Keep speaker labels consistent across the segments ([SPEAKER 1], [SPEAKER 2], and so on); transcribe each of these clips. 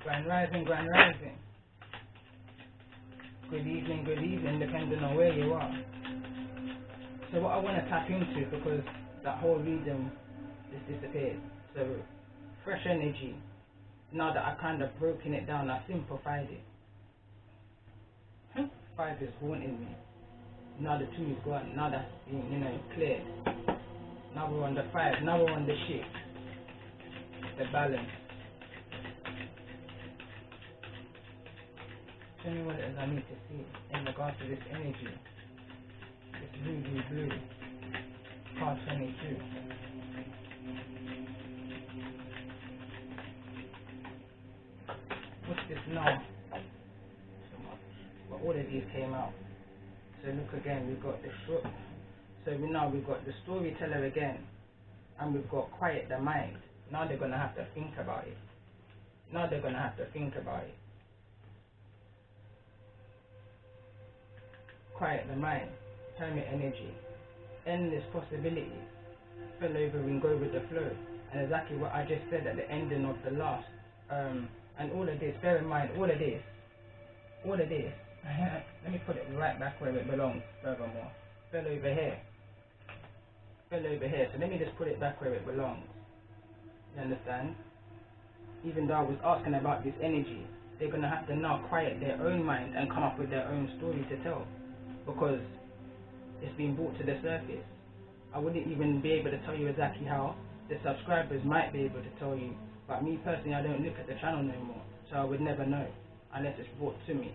[SPEAKER 1] Grand rising, grand rising. Good evening, depending on where you are. So what I want to tap into, because that whole reading just disappeared. So fresh energy. Now that I've kind of broken it down, I've simplified it. 5 is haunting me. Now the 2 is gone. Now that's been, cleared. Now we're on the 5. Now we're on the shift. The balance. Tell me what it is I need to see in regards to this energy. This blue. Card 22. What's this now? Well, all of these came out. So look again, we've got the short. So we've got the storyteller again, and we've got quiet the mind. Now they're gonna have to think about it. Quiet the mind, hermit energy, endless possibilities, fell over and go with the flow, and exactly what I just said at the ending of the last, and all of this, bear in mind, all of this, let me put it right back where it belongs, furthermore, fell over here, so let me just put it back where it belongs, you understand? Even though I was asking about this energy, they're going to have to now quiet their own mind and come up with their own story to tell. Because it's been brought to the surface. I wouldn't even be able to tell you exactly how. The subscribers might be able to tell you, but me personally, I don't look at the channel no more, so I would never know unless it's brought to me.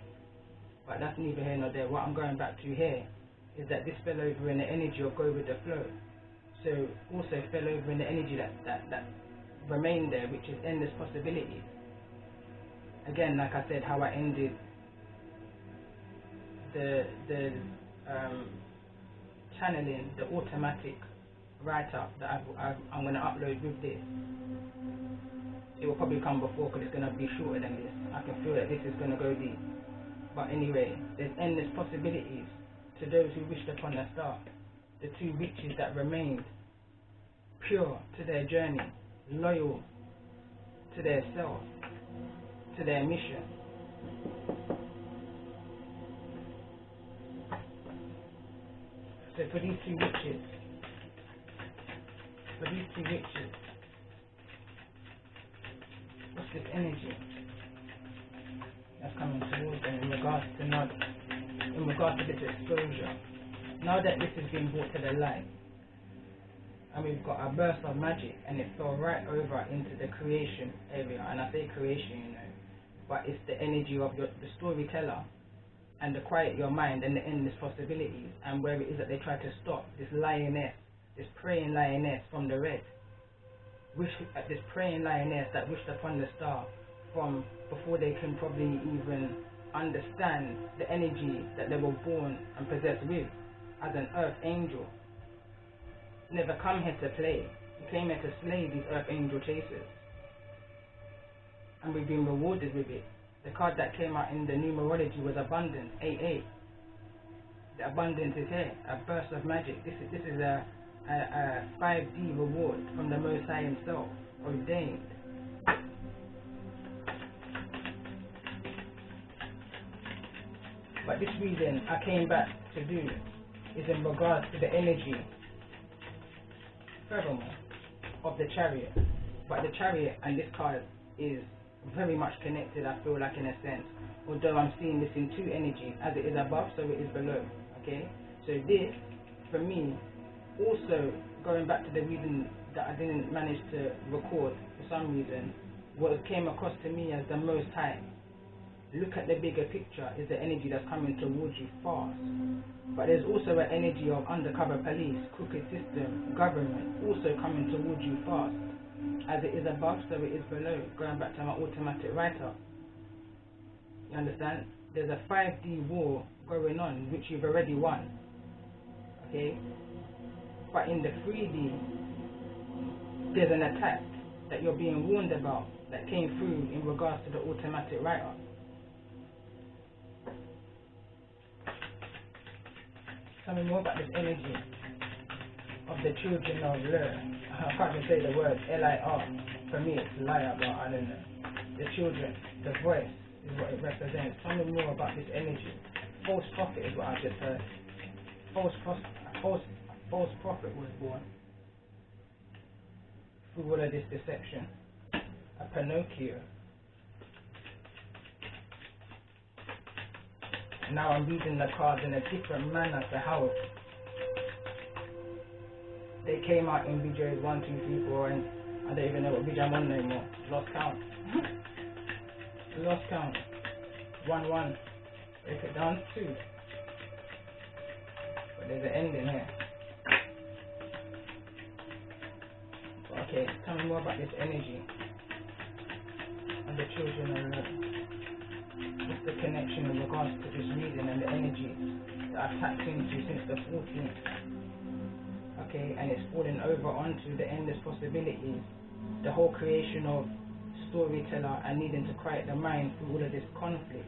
[SPEAKER 1] But that's neither here nor there. What I'm going back to here is that this fell over in the energy of go with the flow. So also fell over in the energy that remained there, which is endless possibilities. Again, like I said, how I ended the channeling, the automatic write-up that I'm going to upload with this. It will probably come before because it's going to be shorter than this. I can feel that this is going to go deep. But anyway, there's endless possibilities to those who wished upon a star. The 2 witches that remained pure to their journey, loyal to their self, to their mission. So for these two witches, what's this energy that's coming towards them in regards to this exposure? Now that this has been brought to the light, and we've got a burst of magic, and it fell right over into the creation area, and I say creation, but it's the energy of the storyteller, and the quiet your mind and the endless possibilities, and where it is that they try to stop this lioness, this praying lioness from the red, this praying lioness that wished upon the star from before they can probably even understand the energy that they were born and possessed with as an earth angel. Never come here to play. You came here to slay these earth angel chasers, and we've been rewarded with it. The card that came out in the numerology was abundance, 88. The abundance is here, a burst of magic. This is a 5D reward from the Most High himself, ordained. But this reading I came back to do is in regards to the energy, furthermore, of the chariot. But the chariot and this card is very much connected, I feel like, in a sense, although I'm seeing this in 2 energies, as it is above, so it is below. Okay, so this, for me, also going back to the reason that I didn't manage to record for some reason, what came across to me as the Most High. Look at the bigger picture, is the energy that's coming towards you fast. But there's also an energy of undercover police, crooked system, government, also coming towards you fast. As it is above, so it is below. Going back to my automatic write-up. You understand? There's a 5D war going on, which you've already won. Okay? But in the 3D, there's an attack that you're being warned about that came through in regards to the automatic write-up. Tell me more about this energy of the children of Lur. I can't even say the word Lir. For me it's liar, but I don't know. the children, the voice is what it represents. Tell me more about this energy. False prophet is what I just heard. False prophet was born through all of this deception. A Pinocchio. Now I'm reading the cards in a different manner to how they came out in BJ's 1, 2, 3, 4, and I don't even know what BJ I'm on anymore. Lost count. Lost count. 1, 1. Break it down 2. But there's an ending here. Okay, tell me more about this energy and the children and what's the connection in regards to this reading and the energy that I've tapped into since the 14th. Okay, and it's falling over onto the endless possibilities, the whole creation of storyteller and needing to quiet the mind through all of this conflict.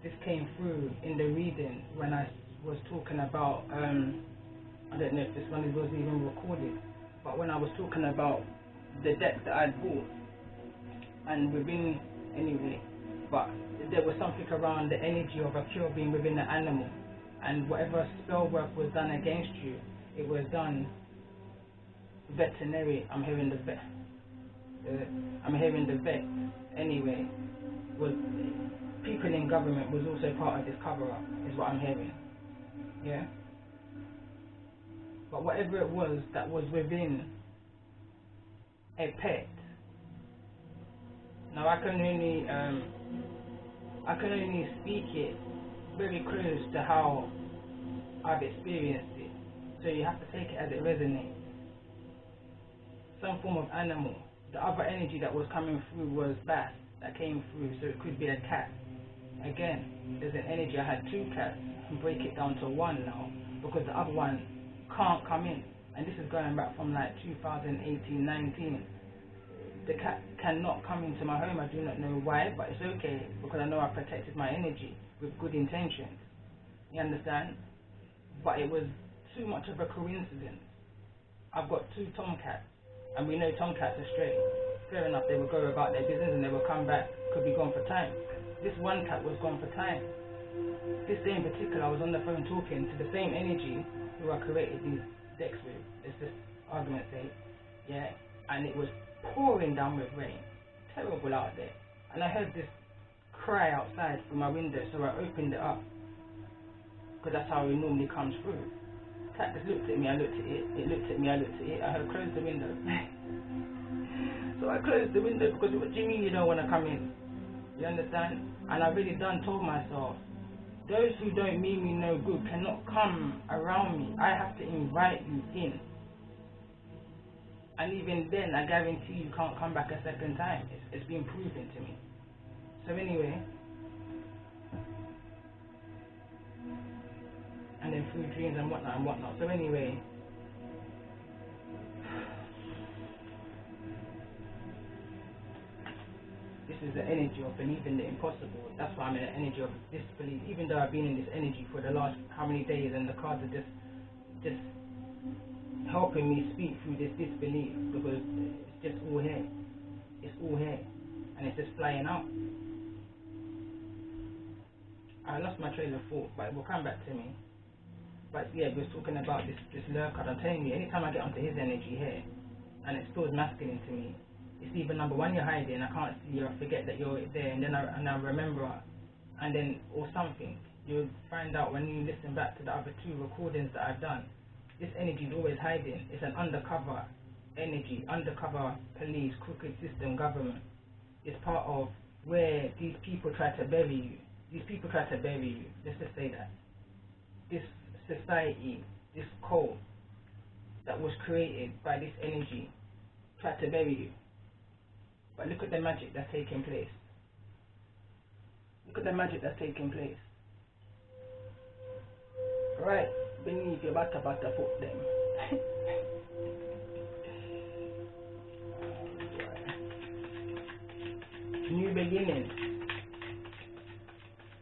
[SPEAKER 1] This came through in the reading when I was talking about, I don't know if this one was even recorded, but when I was talking about the deck that I'd bought, and within, anyway, but there was something around the energy of a cure being within the animal, and whatever spell work was done against you, it was done veterinary. I'm hearing the vet. Anyway, was people in government was also part of this cover-up, is what I'm hearing. Yeah. But whatever it was that was within a pet. Now I can only speak it very close to how I've experienced it. So you have to take it as it resonates. Some form of animal. The other energy that was coming through was bat that came through, so it could be a cat. Again, there's an energy. I had 2 cats and break it down to 1 now because the other one can't come in. And this is going back from like 2018, 19. The cat cannot come into my home. I do not know why, but it's okay because I know I protected my energy with good intentions. You understand? But it was too much of a coincidence. I've got 2 tomcats, and we know tomcats are stray. Fair enough, they will go about their business and they will come back, could be gone for time. This one cat was gone for time. This day in particular, I was on the phone talking to the same energy who I created these decks with, let's just argument's sake, yeah, and it was pouring down with rain, terrible out there, and I heard this cry outside through my window, so I opened it up, because that's how it normally comes through. The cat just looked at me, I looked at it, it looked at me, I looked at it, I heard close the window. So I closed the window because what do you mean you don't want to come in? You understand? And I really done told myself, those who don't mean me no good cannot come around me. I have to invite you in. And even then, I guarantee you can't come back a second time. It's been proven to me. So anyway, and then through dreams and whatnot. So anyway, this is the energy of believing the impossible. That's why I'm in the energy of disbelief. Even though I've been in this energy for the last how many days, and the cards are just helping me speak through this disbelief, because it's just all here. It's all here, and it's just flying out. I lost my train of thought, but it will come back to me. But yeah, we're talking about this lurker. I'm telling you, anytime I get onto his energy here, and it feels masculine to me, it's either number one, you're hiding, I can't see you, I forget that you're there, and then I remember, and then, or something. You'll find out when you listen back to the other 2 recordings that I've done. This energy is always hiding. It's an undercover energy, undercover police, crooked system, government. It's part of where these people try to bury you. These people try to bury you. Let's just say that. This society, this code that was created by this energy, tried to bury you. But look at the magic that's taking place. Look at the magic that's taking place. Right beneath your bata foot them. New beginnings.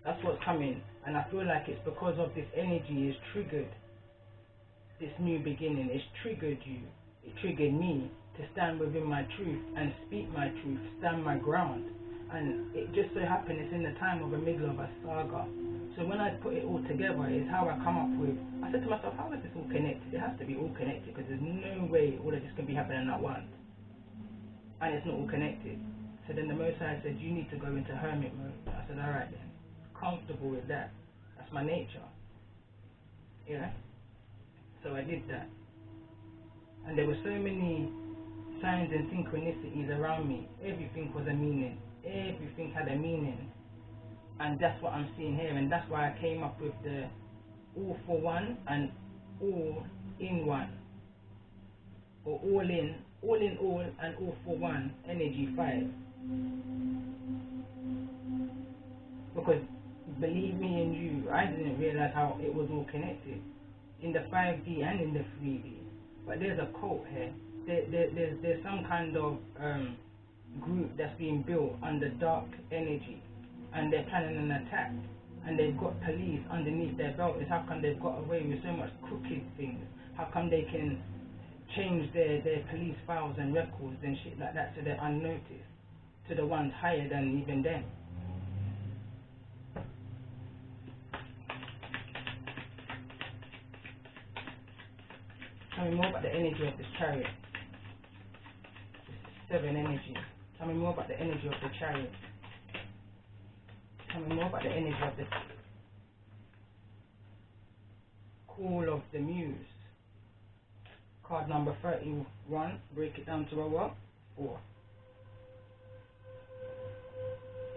[SPEAKER 1] That's what's coming. And I feel like it's because of this energy is triggered. This new beginning, it's triggered you. It triggered me to stand within my truth and speak my truth, stand my ground. And it just so happened it's in the time of the middle of a saga. So when I put it all together is how I come up with, I said to myself, how is this all connected? It has to be all connected because there's no way all of this can be happening at once. And it's not all connected. So then the Most High said, you need to go into hermit mode. I said, alright then. Comfortable with that. That's my nature. Yeah? So I did that. And there were so many signs and synchronicities around me. Everything was a meaning. Everything had a meaning. And that's what I'm seeing here. And that's why I came up with the all for one and all in one. Or all in all and all for one energy 5. Because believe me and you, I didn't realize how it was all connected. In the 5D and in the 3D. But there's a cult here. There's some kind of group that's being built under dark energy, and they're planning an attack, and they've got police underneath their belt. Is how come they've got away with so much crooked things? How come they can change their police files and records and shit like that so they're unnoticed to the ones higher than even them? Tell me more about the energy of this chariot. 7 energy. Tell me more about the energy of the chariot. Tell me more about the energy of the call of the muse. Card number 31. Break it down to a what? 4.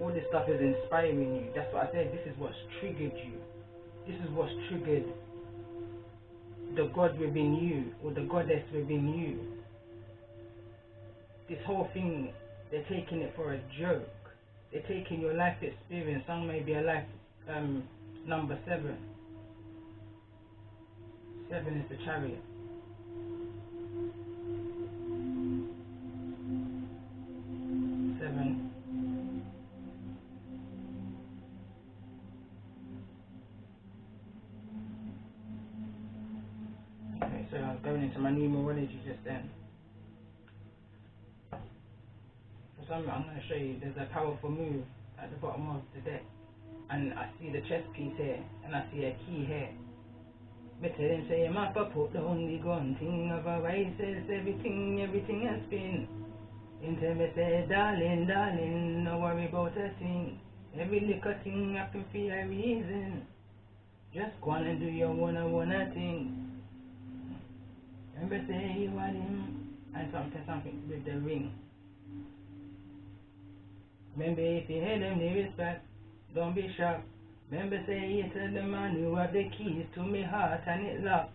[SPEAKER 1] All this stuff is inspiring you. That's what I said. This is what's triggered you. This is what's triggered the God within you, or the goddess within you. This whole thing, they're taking it for a joke. They're taking your life experience. Some may be a life number 7. 7 is the chariot. So I was going into my numerology just then. For some, I'm going to show you, there's a powerful move at the bottom of the deck. And I see the chess piece here, and I see a key here. Better than say, my put the only gone thing of a way says everything has been. Into me say, darling, darling, no worry about a thing. Every little thing happen for a reason. Just go on and do your wanna thing. Remember say you want him, and something with the ring. Remember if you hear them they respect, don't be shocked. Remember say you tell the man who have the keys to me heart and it locked.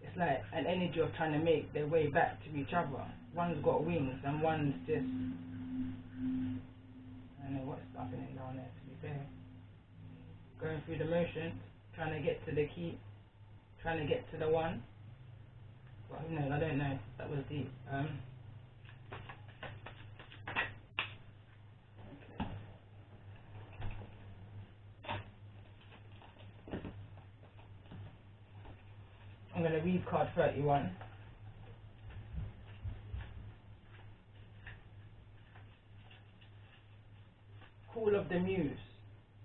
[SPEAKER 1] It's like an energy of trying to make their way back to each other. One's got wings and one's just, I don't know what's happening down there to be fair. Going through the motions, trying to get to the key, trying to get to the one. Well, who knows? I don't know. That was deep. Okay. I'm going to read card 31. Call of the Muse.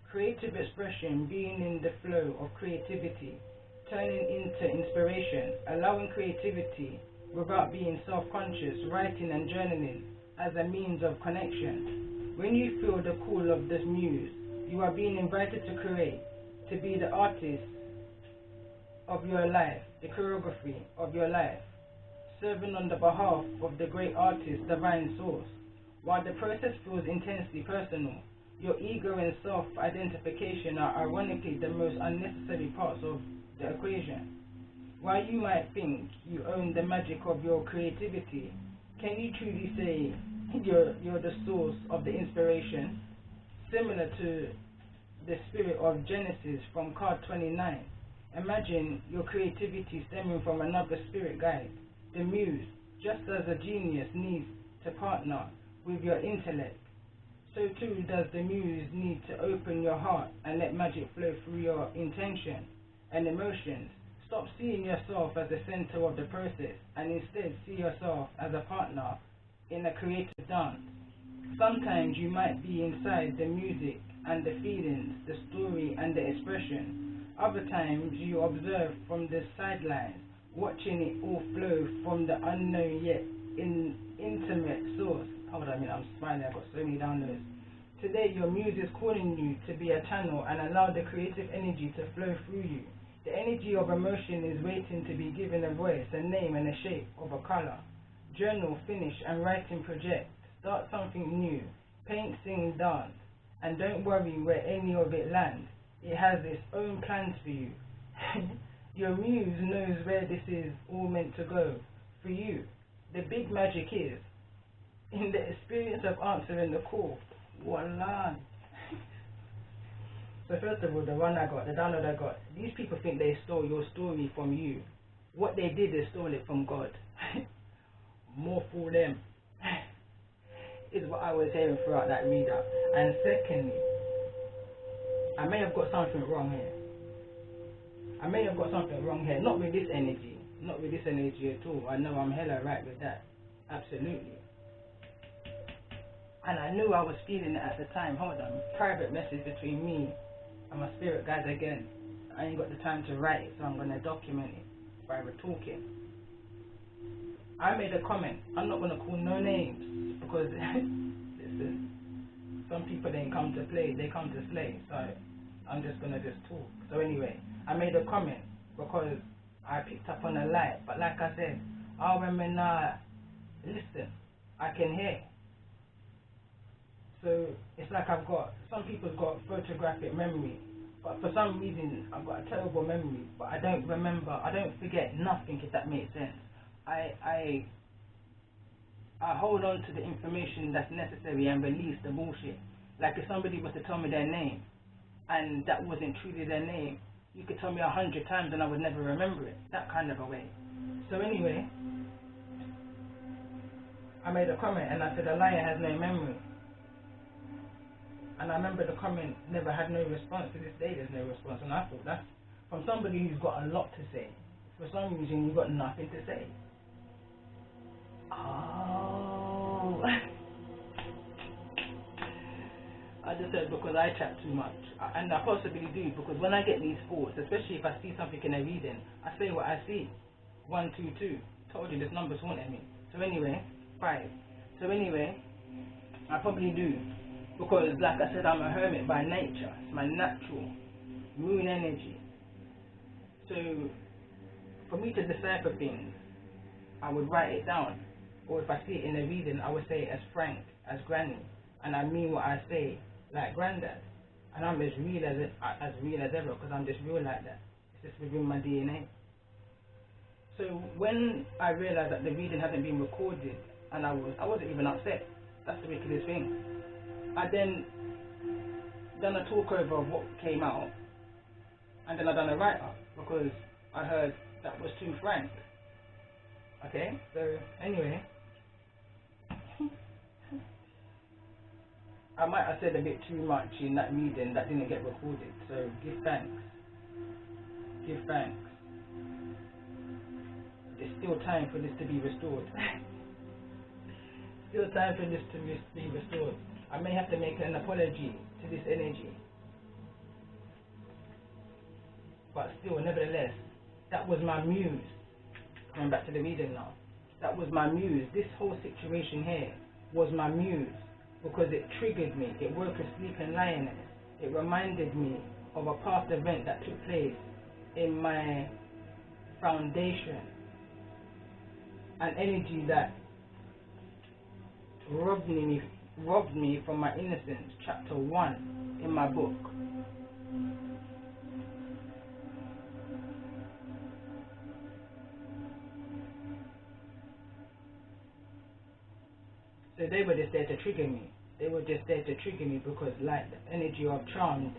[SPEAKER 1] Creative expression, being in the flow of creativity, turning into inspiration, allowing creativity without being self-conscious, writing and journaling as a means of connection. When you feel the call of this muse, you are being invited to create, to be the artist of your life, the choreography of your life, serving on the behalf of the great artist, divine source. While the process feels intensely personal, your ego and self-identification are ironically the most unnecessary parts of the equation. While you might think you own the magic of your creativity, can you truly say you're the source of the inspiration? Similar to the spirit of Genesis from card 29. Imagine your creativity stemming from another spirit guide, the muse. Just as a genius needs to partner with your intellect, so too does the muse need to open your heart and let magic flow through your intention and emotions. stop seeing yourself as the center of the process and instead see yourself as a partner in a creative dance. Sometimes you might be inside the music and the feelings, the story and the expression. Other times you observe from the sidelines, watching it all flow from the unknown yet intimate source. Hold on a minute, I'm smiling, I've got so many downloads. Today your muse is calling you to be a channel and allow the creative energy to flow through you. The energy of emotion is waiting to be given a voice, a name and a shape of a color. Journal, finish and write and project. Start something new. Paint, sing, dance. And don't worry where any of it lands. It has its own plans for you. Your muse knows where this is all meant to go. For you, the big magic is in the experience of answering the call. Voila. So first of all, the download I got, these people think they stole your story from you. What they did is stole it from God. More for them. Is what I was hearing throughout that reader. And secondly, I may have got something wrong here. Not with this energy. Not with this energy at all. I know I'm hella right with that. Absolutely. And I knew I was feeling it at the time. Hold on. Private message between me and my spirit guides again. I ain't got the time to write it, so I'm going to document it by talking. I made a comment. I'm not going to call no names because listen, some people didn't come to play, they come to slay. So I'm just going to talk. So anyway, I made a comment because I picked up on a light. But like I said, all women listen, I can hear. So it's like some people's got photographic memory, but for some reason I've got a terrible memory, but I don't forget nothing, if that makes sense. I hold on to the information that's necessary and release the bullshit. Like if somebody was to tell me their name, and that wasn't truly their name, you could tell me 100 times and I would never remember it, that kind of a way. So anyway, I made a comment and I said a liar has no memory. And I remember the comment never had no response. To this day there's no response. And I thought that's from somebody who's got a lot to say. For some reason you've got nothing to say. Oh. I just said because I chat too much. And I possibly do, because when I get these thoughts, especially if I see something in a reading, I say what I see. 1, 2, 2. Told you this number's haunting me. So anyway, 5. So anyway, I probably do. Because, like I said, I'm a hermit by nature. It's my natural moon energy. So, for me to decipher things, I would write it down. Or if I see it in a reading, I would say it as Frank, as Granny. And I mean what I say, like Granddad. And I'm as real as ever, because I'm just real like that. It's just within my DNA. So, when I realized that the reading hadn't been recorded, and I wasn't even upset. That's the wickedest thing. I then done a talk over of what came out, and then I done a write-up because I heard that was too frank. Okay, so anyway, I might have said a bit too much in that reading that didn't get recorded, so give thanks. Give thanks. There's still time for this to be restored. Still time for this to be restored. I may have to make an apology to this energy. But still, nevertheless, that was my muse. Coming back to the reading now. That was my muse. This whole situation here was my muse because it triggered me. It woke a sleeping lioness. It reminded me of a past event that took place in my foundation. An energy that robbed me from my innocence, chapter 1 in my book. So they were just there to trigger me. They were just there to trigger me because, like the energy of charmed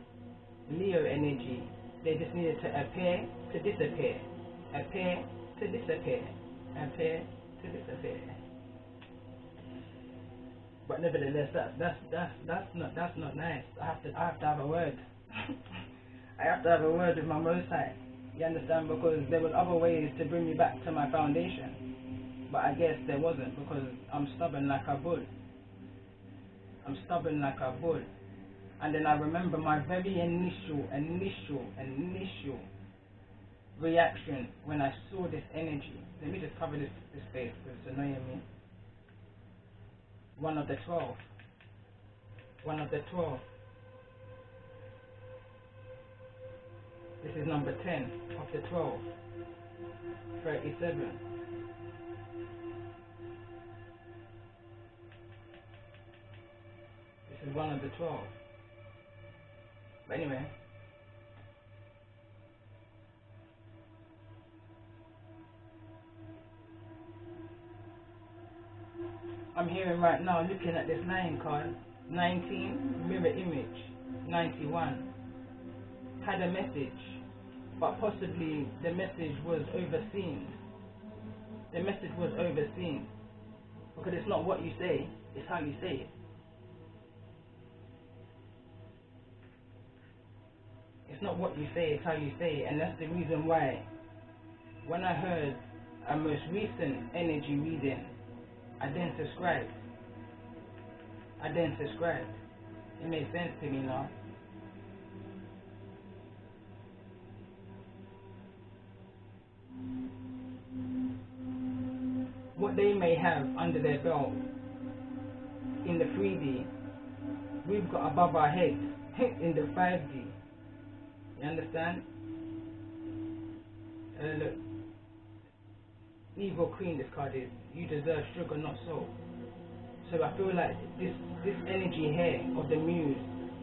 [SPEAKER 1] Leo energy, they just needed to appear to disappear, appear to disappear, appear to disappear. But nevertheless, that's not nice. I have to have a word. I have to have a word with my Most High. You understand? Because there was other ways to bring me back to my foundation, but I guess there wasn't, because I'm stubborn like a bull. I'm stubborn like a bull. And then I remember my very initial reaction when I saw this energy. Let me just cover this space because it's annoying me. One of the 12. This is number 10 of the 12. 37. This is one of the 12. But anyway. I'm hearing right now, looking at this 9 card. 19, mirror image. 91. Had a message, but possibly the message was overseen. The message was overseen. Because it's not what you say, it's how you say it. It's not what you say, it's how you say it. And that's the reason why when I heard a most recent energy reading, I then subscribed. It made sense to me now. What they may have under their belt in the 3D, we've got above our heads in the 5D. You understand? Look, Evil Queen, this card is. You deserve sugar, not salt. So I feel like this energy here of the muse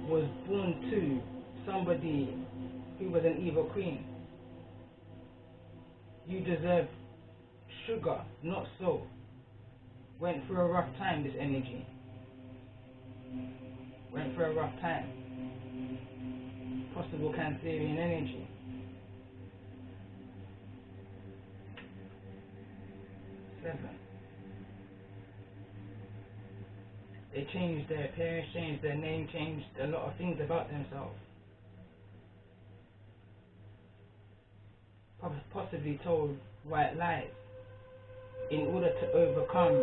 [SPEAKER 1] was born to somebody who was an evil queen. You deserve sugar, not salt. Went through a rough time, this energy. Went through a rough time. Possible Cancerian energy. They changed their appearance, changed their name, changed a lot of things about themselves. Possibly told white lies in order to overcome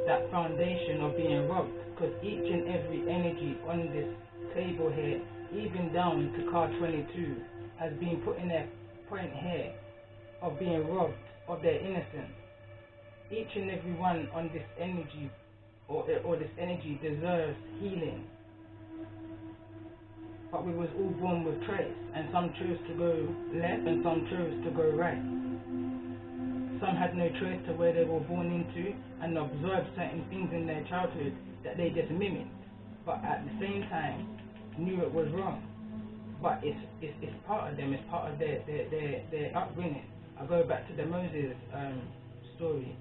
[SPEAKER 1] that foundation of being robbed. Because each and every energy on this table here, even down to card 22, has been put in their point here of being robbed of their innocence. Each and every one on this energy or this energy deserves healing. But we was all born with choice, and some chose to go left and some chose to go right. Some had no choice to where they were born into and observed certain things in their childhood that they just mimicked, but at the same time knew it was wrong. But it's part of them, it's part of their upbringing. I go back to the Moses story.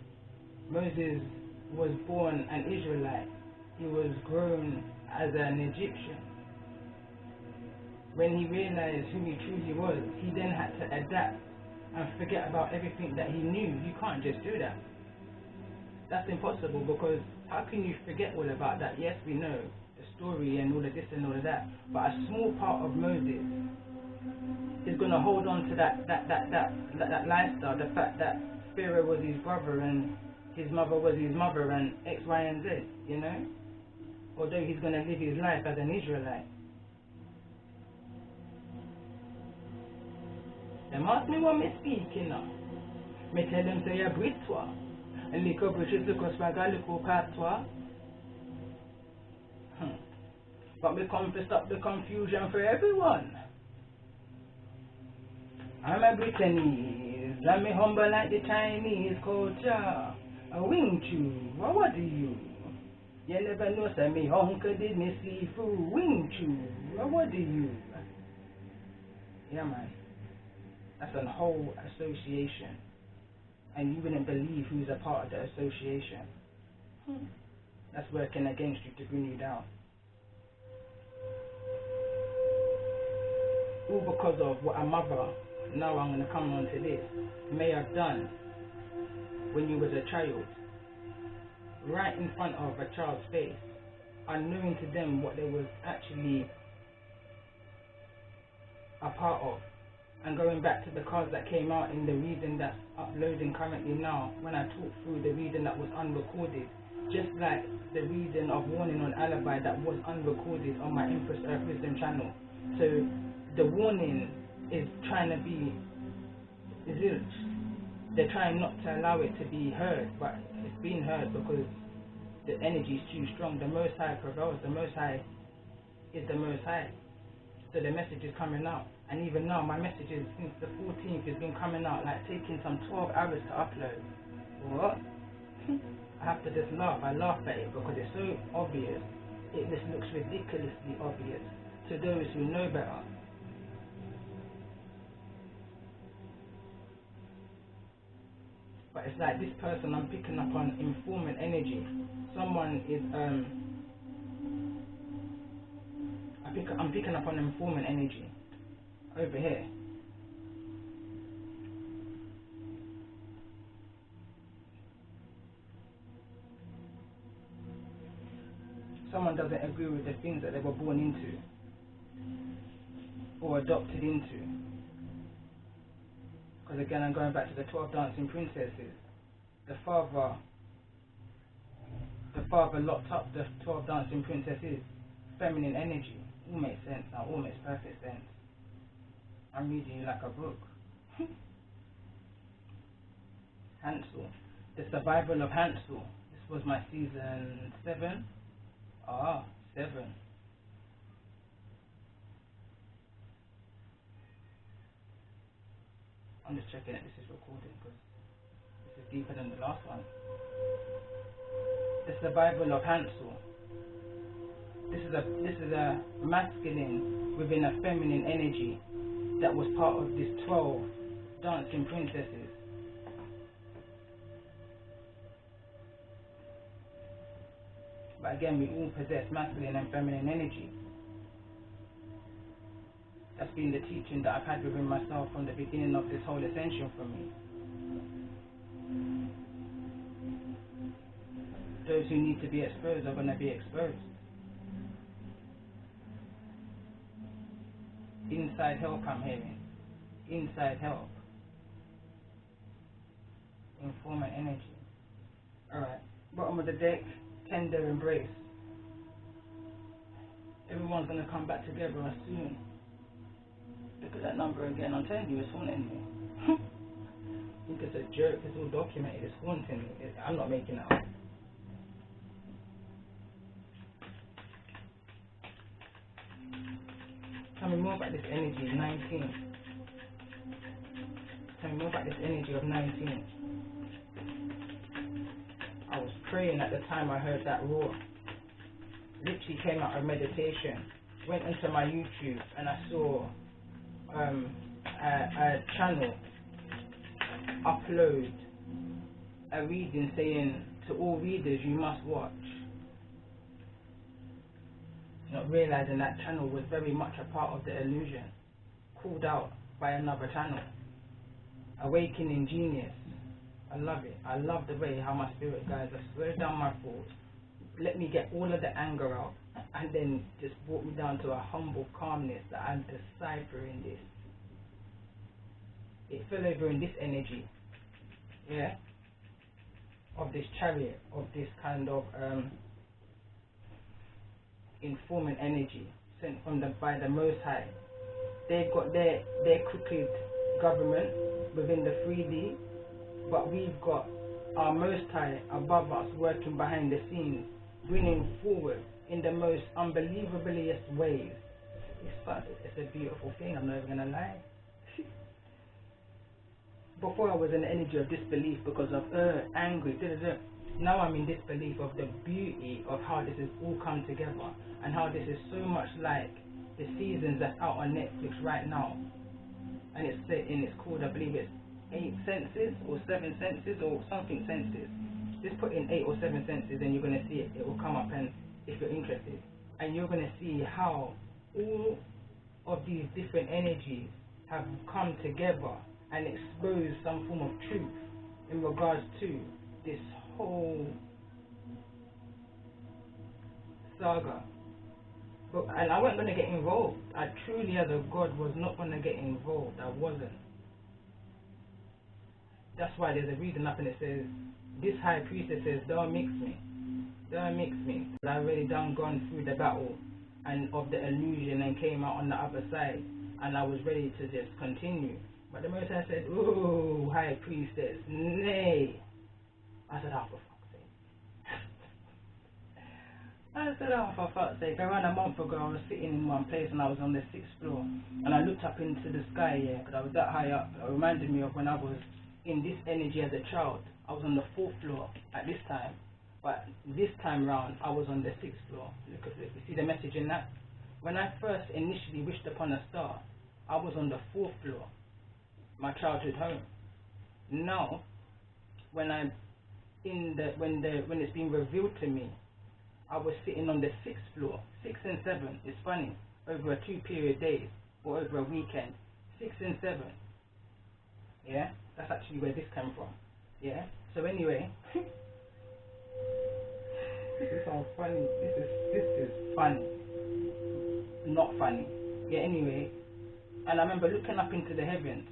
[SPEAKER 1] Moses was born an Israelite. He was grown as an Egyptian. When he realized who he truly was, he then had to adapt and forget about everything that he knew. You can't just do that. That's impossible, because how can you forget all about that? Yes, we know the story and all of this and all of that, but a small part of Moses is going to hold on to that lifestyle, the fact that Pharaoh was his brother and his mother was his mother and X, Y, and Z, you know? Although he's going to live his life as an Israelite. Them ask me what me speaking now. Me tell them say you're Britwa. And little British, little swagger, little patois. But me come to stop the confusion for everyone. I'm a Britanese, and me humble like the Chinese culture. A wing chew, what do you? You never know, say me uncle did me see through. Wing chew, what do you? Yeah, man. That's a whole association. And you wouldn't believe who's a part of the association. That's working against you to bring you down. All because of what a mother, now I'm going to come on to this, may have done when you was a child, right in front of a child's face, unknowing to them what they was actually a part of, And going back to the cards that came out in the reading that's uploading currently now, when I talked through the reading that was unrecorded, just like the reading of Warning on Alibi that was unrecorded on my Empress Earth Wisdom channel. So the warning is trying to be zilch. They're trying not to allow it to be heard, but it's being heard because the energy is too strong. The Most High prevails. The Most High is the Most High. So the message is coming out. And even now, my messages since the 14th has been coming out, like taking some 12 hours to upload. What? I have to just laugh. I laugh at it because it's so obvious. It just looks ridiculously obvious to those who know better. But it's like this person, I'm picking up on informant energy. Someone is I'm picking up on informant energy over here. Someone doesn't agree with the things that they were born into or adopted into. Because again, I'm going back to the 12 dancing princesses. The father locked up the 12 dancing princesses. Feminine energy. All makes sense now. All makes perfect sense. I'm reading you like a book. Hansel. The survival of Hansel. This was my season 7. 7. I'm just checking that this is recorded because this is deeper than the last one. The survival of Hansel. This is a masculine within a feminine energy that was part of this 12 dancing princesses. But again, we all possess masculine and feminine energy. That's been the teaching that I've had within myself from the beginning of this whole ascension for me. Those who need to be exposed are going to be exposed. Inside help I'm hearing. Inside help. Informant energy. Alright. Bottom of the deck. Tender embrace. Everyone's going to come back together soon. Look at that number again. I'm telling you, it's haunting me. I think it's a joke. It's all documented. It's haunting me. I'm not making it up. Tell me more about this energy of 19. Tell me more about this energy of 19. I was praying at the time I heard that roar. Literally came out of meditation. Went into my YouTube and I saw a channel upload a reading saying to all readers you must watch. Not realizing that channel was very much a part of the illusion, called out by another channel. Awakening Genius. I love it. I love the way how my spirit guides has slowed down my thoughts, let me get all of the anger out, and then just brought me down to a humble calmness that I'm deciphering this. It fell over in this energy, yeah, of this chariot, of this kind of informant energy sent from by the Most High. They've got their crooked government within the 3D, but we've got our Most High above us working behind the scenes, bringing forward in the most unbelievablest ways. It's a beautiful thing, I'm not even gonna lie. Before I was in the energy of disbelief because of angry, now I'm in disbelief of the beauty of how this has all come together and how this is so much like the seasons that's out on Netflix right now. And it's called, I believe it's 8 senses or 7 senses or something senses. Just put in 8 or 7 senses and you're going to see it. It will come up, and if you're interested. And you're going to see how all of these different energies have come together and exposed some form of truth in regards to this whole saga And I wasn't going to get involved. I truly, as a God, was not going to get involved. I wasn't. That's why there's a reason up and it says, this high priestess says, don't mix me. Don't mix me. I already done gone through the battle and of the illusion and came out on the other side. And I was ready to just continue. But the Most High said, ooh, high priestess, nay. I said, oh, for fuck's sake. I said, oh, for fuck's sake. Around a month ago, I was sitting in one place and I was on the 6th floor. And I looked up into the sky, yeah, because I was that high up. It reminded me of when I was in this energy as a child. I was on the 4th floor at this time. But this time round, I was on the 6th floor. Look at this. You see the message in that? When I first initially wished upon a star, I was on the 4th floor, my childhood home. Now, when it's been revealed to me, I was sitting on the 6th floor. 6 and 7. It's funny. Over a 2-period days or over a weekend. 6 and 7. Yeah, that's actually where this came from. Yeah. So anyway. This is so funny. This is funny. Not funny. Yeah, anyway. And I remember looking up into the heavens.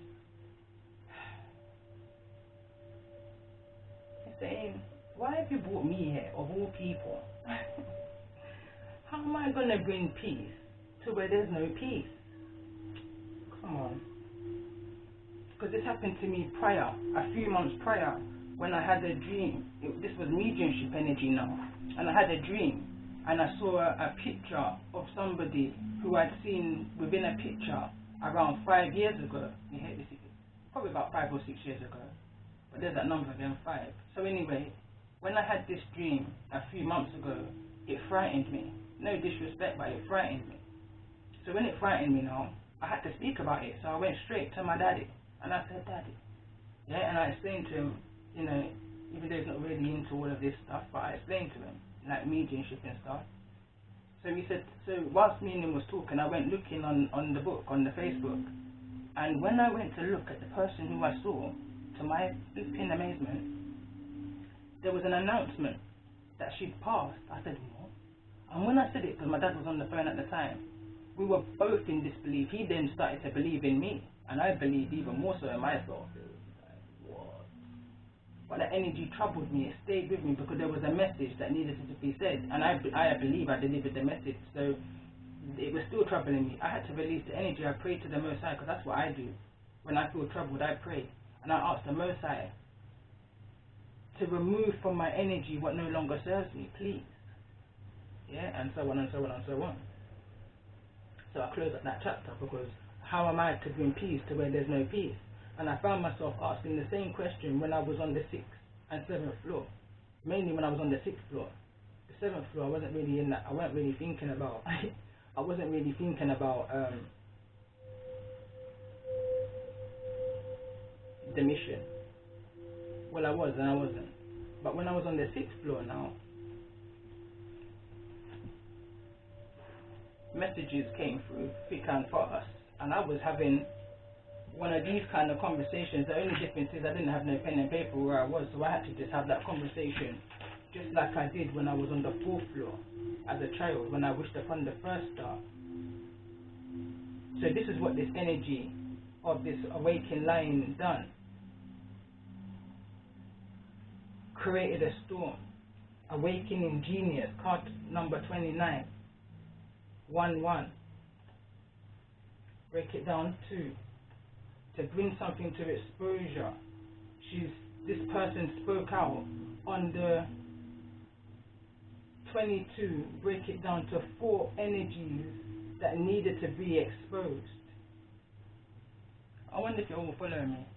[SPEAKER 1] Saying, why have you brought me here, of all people? How am I going to bring peace to where there's no peace? Come on. Because this happened to me prior, a few months prior, when I had a dream. This was mediumship energy now. And I had a dream, and I saw a picture of somebody who I'd seen within a picture around 5 years ago. You hear this? Probably about 5 or 6 years ago. But there's that number again, 5. So anyway, when I had this dream a few months ago, it frightened me. No disrespect, but it frightened me. So when it frightened me now, I had to speak about it. So I went straight to my daddy, and I said, Daddy. Yeah, and I explained to him, you know, even though he's not really into all of this stuff, but I explained to him, like mediumship and stuff. So he said, so whilst me and him was talking, I went looking on the book, on the Facebook, and when I went to look at the person who I saw, to my flipping amazement, there was an announcement that she'd passed. I said, what? And when I said it, because my dad was on the phone at the time, we were both in disbelief. He then started to believe in me, and I believed even more so in myself. It was like, what? But the energy troubled me. It stayed with me because there was a message that needed to be said, and I believe I delivered the message. So it was still troubling me. I had to release the energy. I prayed to the Most High, because that's what I do. When I feel troubled, I pray. And I asked the Most High to remove from my energy what no longer serves me, please. Yeah, and so on and so on and so on. So I closed up that chapter, because how am I to bring peace to where there's no peace? And I found myself asking the same question when I was on the 6th and 7th floor. Mainly when I was on the 6th floor. The 7th floor, I wasn't really in that. I wasn't really thinking about. I wasn't really thinking about the mission. Well, I was and I wasn't. But when I was on the 6th floor now, messages came through thick and fast, and I was having one of these kind of conversations. The only difference is I didn't have no pen and paper where I was, so I had to just have that conversation, just like I did when I was on the 4th floor as a child, when I wished upon the first star. So this is what this energy of this awakened lion done. Created a storm. Awakening genius, card number 29. 1-1. Break it down 2. To bring something to exposure. This person spoke out on the 22. Break it down to 4 energies that needed to be exposed. I wonder if you're all following me.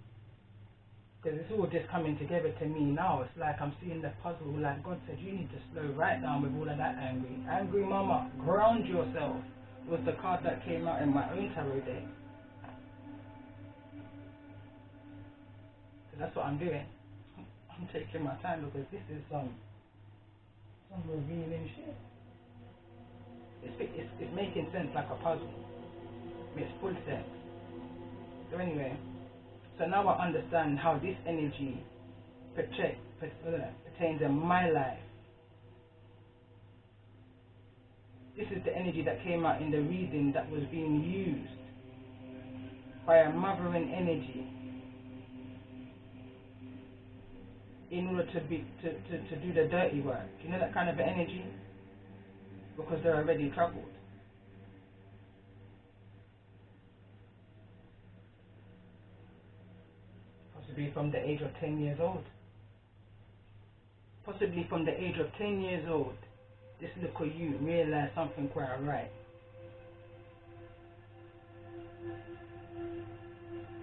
[SPEAKER 1] Because it's all just coming together to me now. It's like I'm seeing the puzzle. Like God said, you need to slow right down with all of that angry. Angry mama, ground yourself. It was the card that came out in my own tarot deck. So that's what I'm doing. I'm taking my time because this is some revealing shit. It's making sense like a puzzle. It makes full sense. So anyway. So now I understand how this energy pertains in my life. This is the energy that came out in the reading that was being used by a mothering energy in order to do the dirty work. You know that kind of energy? Because they're already troubled. Possibly from the age of 10 years old. Possibly from the age of 10 years old, this little you realized something quite right.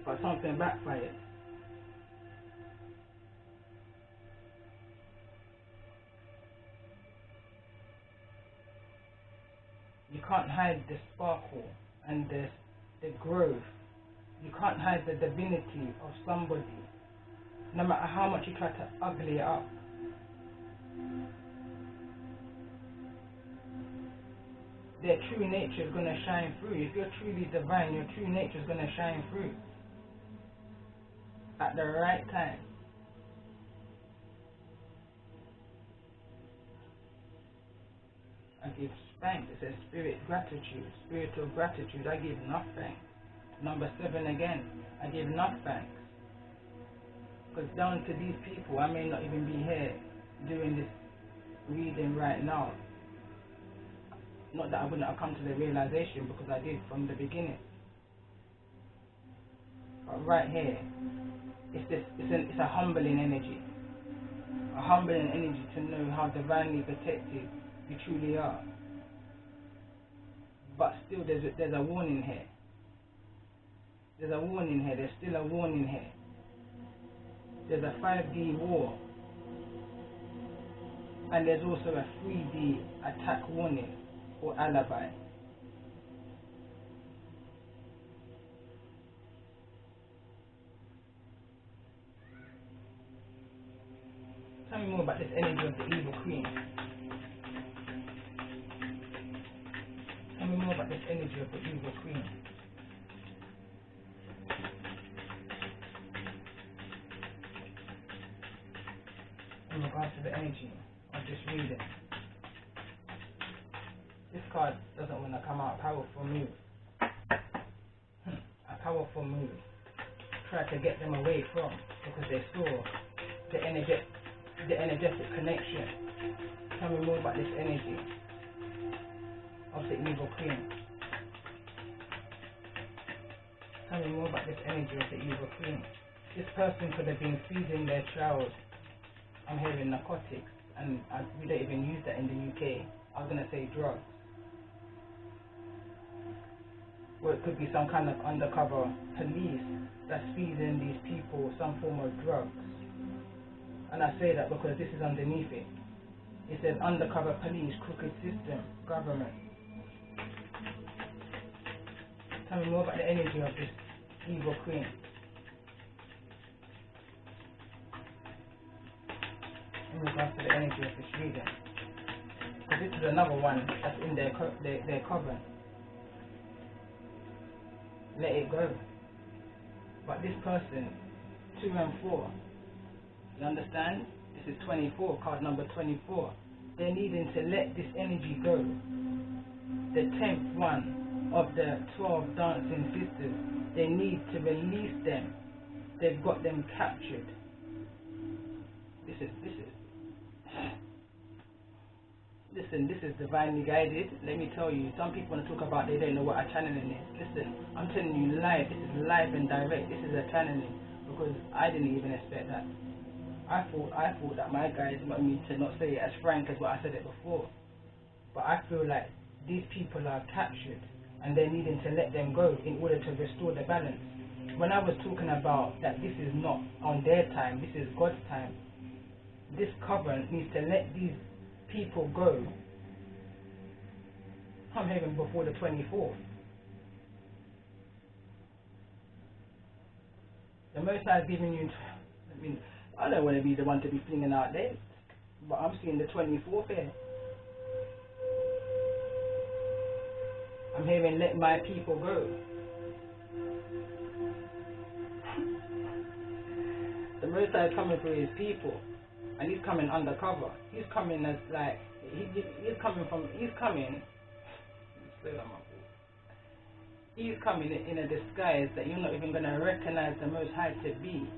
[SPEAKER 1] But something backfired. You can't hide the sparkle and the growth. You can't hide the divinity of somebody, no matter how much you try to ugly it up. Their true nature is going to shine through. If you're truly divine, your true nature is going to shine through at the right time. I give thanks. It says spirit gratitude, spiritual gratitude. I give enough thanks. Number 7 again, I give enough thanks. Because down to these people, I may not even be here doing this reading right now. Not that I wouldn't have come to the realization, because I did from the beginning. But right here, it's a humbling energy. A humbling energy to know how divinely protected you truly are. But still, there's a warning here. There's a warning here. There's still a warning here. There's a 5D war. And there's also a 3D attack warning or alibi. Tell me more about this energy of the evil queen. Tell me more about this energy of the evil queen. In regards to the energy of this reading. This card doesn't want to come out. Powerful move. A powerful move. Try to get them away from, because they saw the energetic connection. Tell me more about this energy of the evil queen. Tell me more about this energy of the evil queen. This person could have been feeding their child, I'm hearing narcotics, and we don't even use that in the UK. I was going to say drugs. Or it could be some kind of undercover police that's feeding these people some form of drugs. And I say that because this is underneath it. It says undercover police, crooked system, government. Tell me more about the energy of this evil queen. In regards to the energy of this reading. Because this is another one that's in their coven. Let it go. But this person, 2 and 4, you understand? This is 24, card number 24. They're needing to let this energy go. The 10th one of the 12 dancing sisters, they need to release them. They've got them captured. Listen, this is divinely guided. Let me tell you, some people want to talk about they don't know what a channeling is. Listen, I'm telling you live. This is live and direct. This is a channeling, because I didn't even expect that. I thought that my guys want me to not say it as frank as what I said it before. But I feel like these people are captured and they're needing to let them go in order to restore the balance. When I was talking about that this is not on their time, this is God's time, this covenant needs to let these people go. I'm hearing before the 24th. The Most High is giving you, I don't want to be the one to be flinging out there, but I'm seeing the 24th here. I'm hearing let my people go. The Most High is coming for his people, and he's coming undercover. He's coming as like, he's coming. still on my fault. He's coming in a disguise that you're not even going to recognize the Most High to be.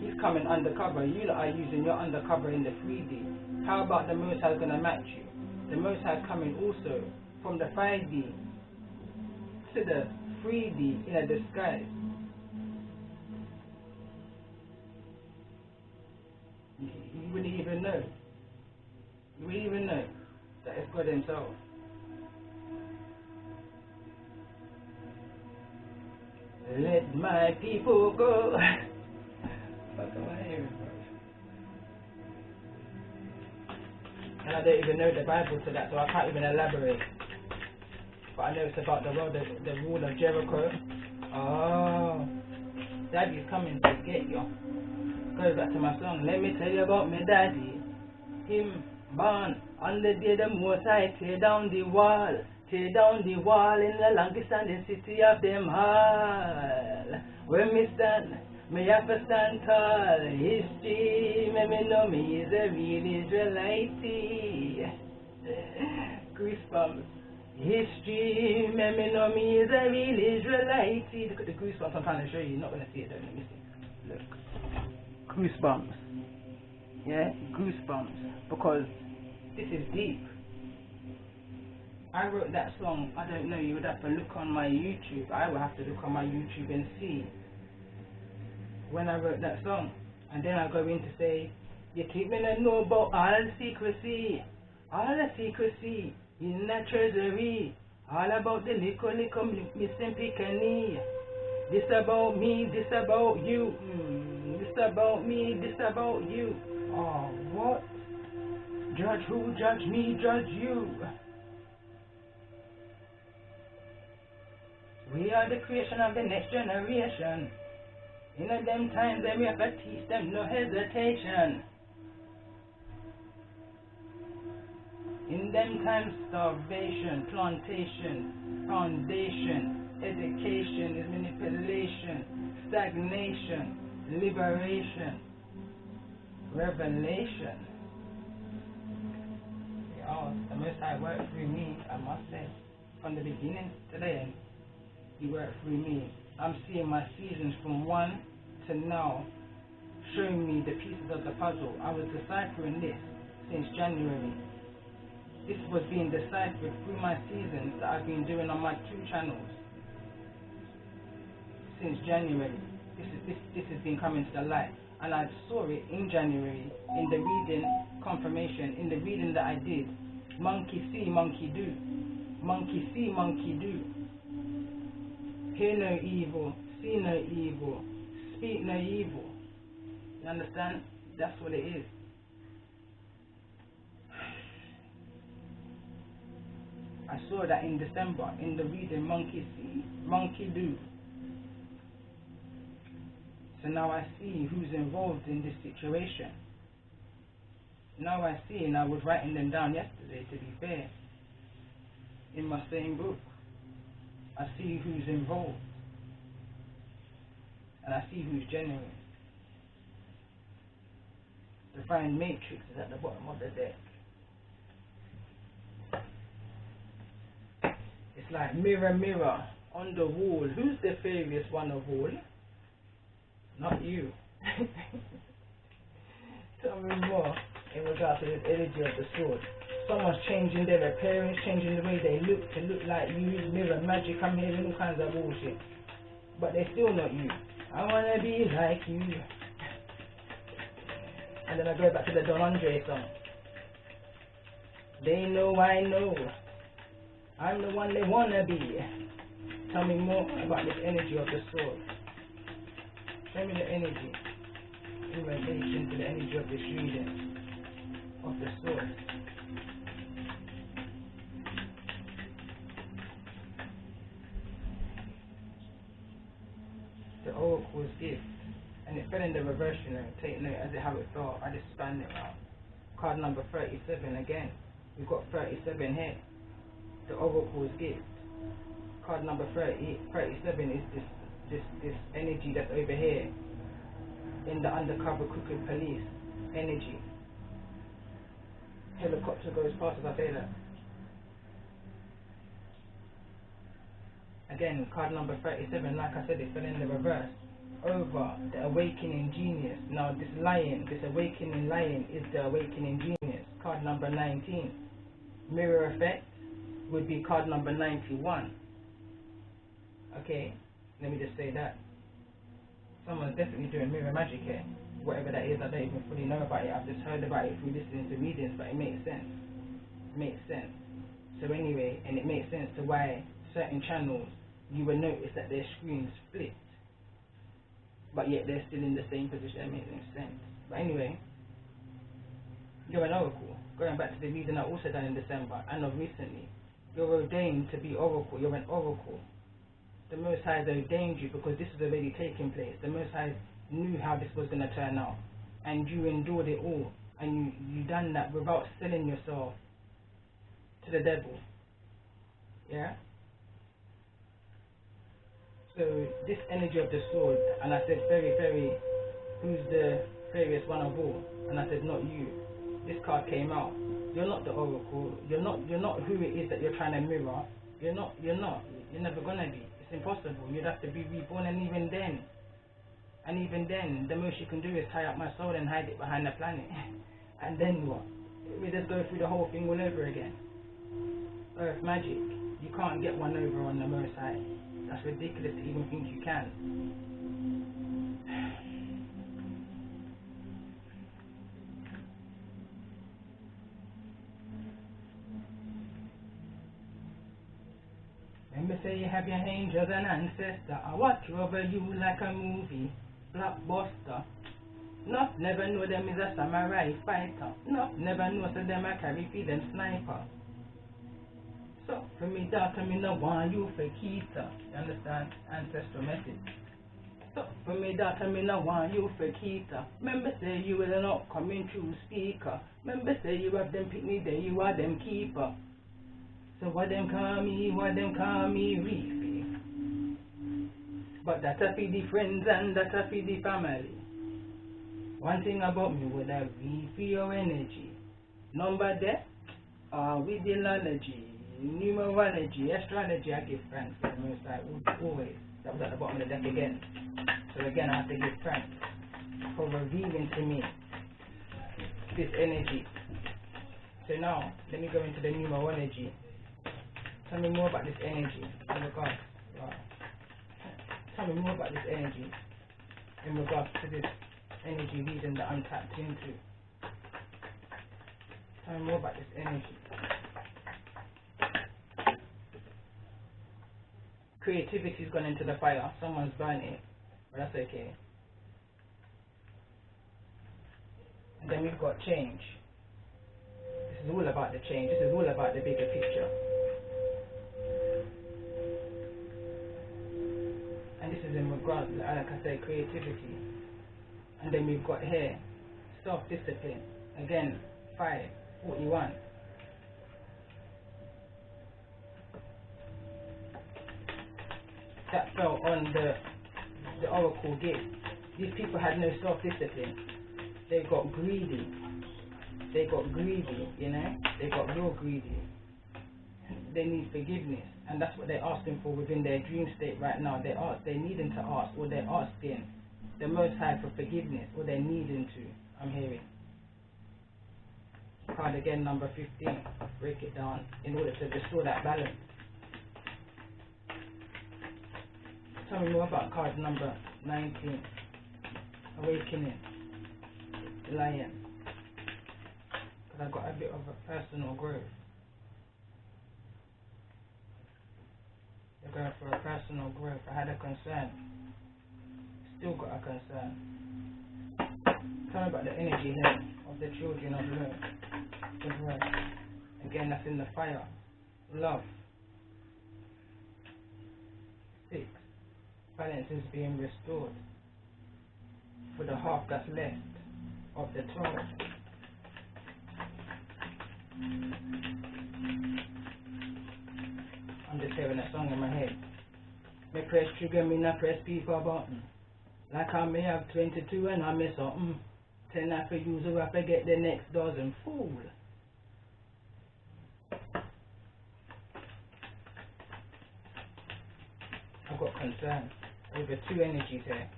[SPEAKER 1] He's coming undercover. You lot are using your undercover in the 3D. How about the Most High going to match you? The Most High coming also from the 5D to the 3D in a disguise. You wouldn't even know. You wouldn't even know that it's God Himself. Let my people go. Fuck am I hearing, bro? And I don't even know the Bible to that, so I can't even elaborate. But I know it's about the wall of Jericho. Oh, Daddy's coming to get you. Go back to my song. Let me tell you about my daddy. Him born on the day the Most High tear down the wall. Tear down the wall in the longest standing city of them all. When me stand, me have to stand tall. History, me know me is a real Israelite. Goosebumps. History, me know me is a real Israelite. Look at the goosebumps I'm trying to show you. You're not going to see it though. Let me see. Look. Goosebumps. Yeah, goosebumps. Because this is deep. I wrote that song, I don't know, you would have to look on my YouTube. I would have to look on my YouTube and see when I wrote that song. And then I go in to say, you keep me to know about all the secrecy in the treasury, all about the little missing penny. This about me, this about you, this about me, this about you. Oh, what? Judge who, judge me, judge you. We are the creation of the next generation. In them times, then we have to teach them no hesitation. In them times, starvation, plantation, foundation, education is manipulation, stagnation, liberation, revelation. The Most High worked through me, I must say, from the beginning to the end. He worked through me. I'm seeing my seasons from one to now, showing me the pieces of the puzzle. I was deciphering this since January. This was being deciphered through my seasons that I've been doing on my 2 channels since January. This has been coming to the light, and I saw it in January in the reading confirmation, in the reading that I did. Monkey see, monkey do. Monkey see, monkey do. Hear no evil, see no evil, speak no evil. You understand? That's what it is. I saw that in December in the reading monkey see, monkey do. So now I see who's involved in this situation. Now I see, and I was writing them down yesterday to be fair, in my same book. I see who's involved, and I see who's genuine. The Divine Matrix is at the bottom of the deck. It's like mirror, mirror on the wall. Who's the fairest one of all? Not you. Tell me more in regards to this energy of the sword. Someone's changing their appearance, changing the way they look to look like you. Mirror magic, I'm hearing all kinds of bullshit. But they're still not you. I wanna be like you. And then I go back to the Don Andre song. They know I know. I'm the one they wanna be. Tell me more about this energy of the sword. Show me the energy in relation to the energy of this reading of the sword. The oracle's gift, and it fell in the reverse, you know. Take note as to how it fell. I just spanned it around. Card number 37 again. We've got 37 here. The oracle's gift. Card number 37 is this energy that's over here in the undercover crooked police energy. Helicopter goes past as I say that. Again, card number 37, like I said, it fell in the reverse. Over the awakening genius. Now this lion, this awakening lion is the awakening genius. Card number 19. Mirror effect would be card number 91. Okay, let me just say that. Someone's definitely doing mirror magic here. Whatever that is, I don't even fully know about it. I've just heard about it through listening to readings, but it makes sense. It makes sense. So anyway, and it makes sense to why certain channels you will notice that their screens split, but yet they're still in the same position. It makes sense. But anyway, you're an oracle. Going back to the reading I also done in December and of recently, you're ordained to be oracle. You're an oracle. The Most High has ordained you because this is already taking place. The Most High knew how this was going to turn out, and you endured it all, and you done that without selling yourself to the devil. Yeah. So this energy of the sword, and I said very, who's the fairest one of all? And I said not you. This card came out. You're not the oracle. You're not who it is that you're trying to mirror. You're never gonna be. It's impossible. You'd have to be reborn, and even then, the most you can do is tie up my soul and hide it behind the planet. And then what? We just go through the whole thing all over again. Earth magic. You can't get one over on the Most High. That's ridiculous to even think you can. Remember, say you have your angels and ancestors. I watch over you like a movie, blockbuster. Not never know them is a samurai fighter. Not never know so them a carry for them sniper. So for me daughter, me no want you for keeper. You understand? Ancestral message. So for me daughter, me no want you for keeper. Remember say you will not coming true speaker. Remember say you have them pick me there, you are them keeper. So what them call me Reefy. But that's a for the friends and that's a for the family. One thing about me would have Reefy your energy. Number there, with the analogy, numerology, astrology, I give thanks to the Most High always. That was at the bottom of the deck again. So again I have to give thanks for revealing to me this energy. So now, let me go into the numerology. Tell me more about this energy in regards. Tell me more about this energy in regards to this energy reading that I'm tapped into. Tell me more about this energy. Creativity's gone into the fire. Someone's burnt it, but that's okay. And then we've got change. This is all about the change. This is all about the bigger picture. And this is in regards, like I said, creativity. And then we've got here, self-discipline. Again, 541. That fell on the oracle gift. These people had no self-discipline. They got greedy. You know? They got real greedy. They need forgiveness, and that's what they're asking for within their dream state right now. They're needing to ask, or they're asking the Most High for forgiveness, or they're needing to. I'm hearing. Card again, number 15. Break it down in order to restore that balance. Tell me more about card number 19. Awakening. Lion. Because I got a bit of a personal growth. They're going for a personal growth. I had a concern. Still got a concern. Tell me about the energy here of the children of love. Again, that's in the fire. Love. 6. Balance is being restored for the half that's left of the 12. I'm just hearing a song in my head. Me press trigger, me not press people button. Like I may have 22 and I miss something. 10 I for use or I forget the next dozen. Fool. I've got concern over two energies here.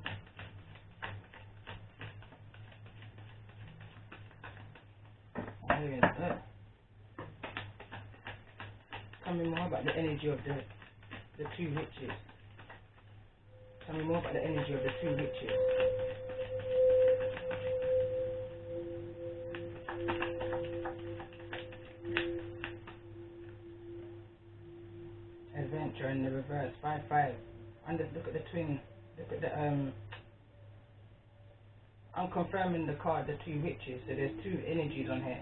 [SPEAKER 1] I'm hearing tell me more about the energy of the two witches. Tell me more about the energy of the two witches. Adventure in the reverse, 5-5. And look at the twin. Look at the I'm confirming the card, the two witches. So there's two energies on here.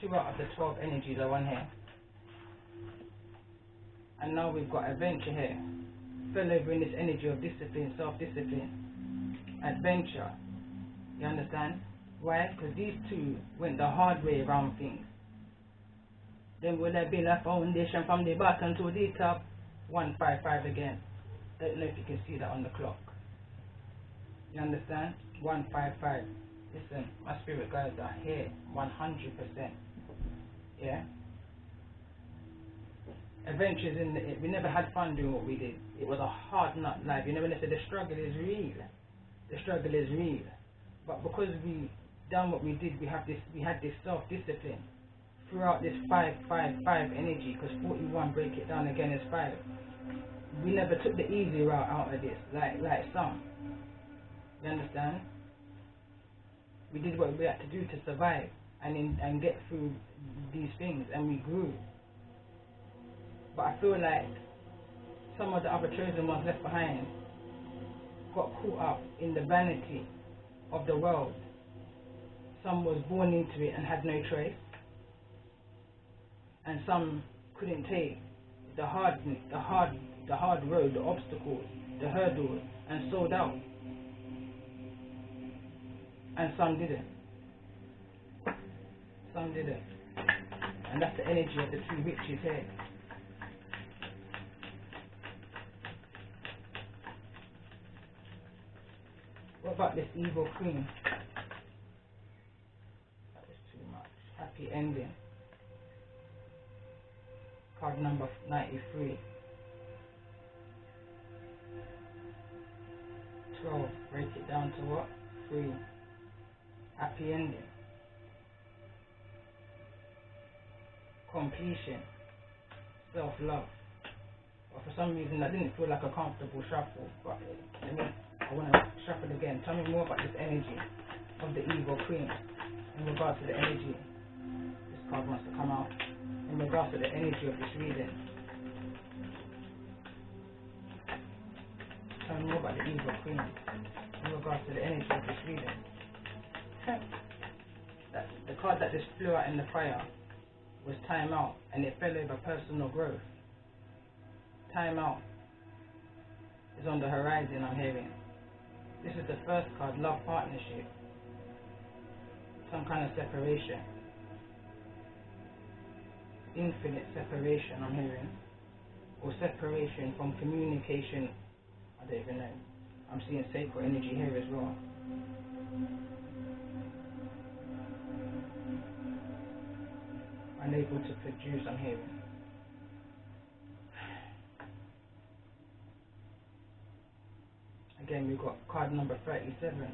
[SPEAKER 1] 2 out of the 12 energies are on here. And now we've got adventure here. Fell over in this energy of discipline, self-discipline. Adventure. You understand? Why? Because these two went the hard way around things. Then will there be a foundation from the bottom to the top? 155 again. Don't know if you can see that on the clock. You understand? 155. Listen, my spirit guides are here 100%. Yeah? Adventures in it. We never had fun doing what we did. It was a hard nut life. You never said the struggle is real. The struggle is real. But because we done what we did, we had this self-discipline throughout this 5-5-5 energy, because 41, break it down again, is 5. We never took the easy route out of this, like some. You understand? We did what we had to do to survive and get through these things, and we grew. But I feel like some of the other chosen ones left behind got caught up in the vanity of the world. Some was born into it and had no choice, and some couldn't take the hard road, the obstacles, the hurdles, and sold out. And some didn't. Some didn't. And that's the energy of the two witches here. What about this evil queen? That was too much. Happy ending. Card number 93. 12. Break it down to what? 3. Happy ending. Completion. Self-love. But for some reason I didn't feel like a comfortable shuffle. But I want to shuffle again. Tell me more about this energy of the evil queen in regards to the energy. This card wants to come out. In regards to the energy of this reading. Tell me more about the evil queen in regards to the energy of this reading. The card that just flew out in the fire was time out, and it fell over personal growth. Time out is on the horizon, I'm hearing. This is the first card, love partnership. Some kind of separation. Infinite separation, I'm hearing. Or separation from communication. I don't even know. I'm seeing sacred energy here as well. Unable to produce, I'm hearing. Again, we've got card number 37.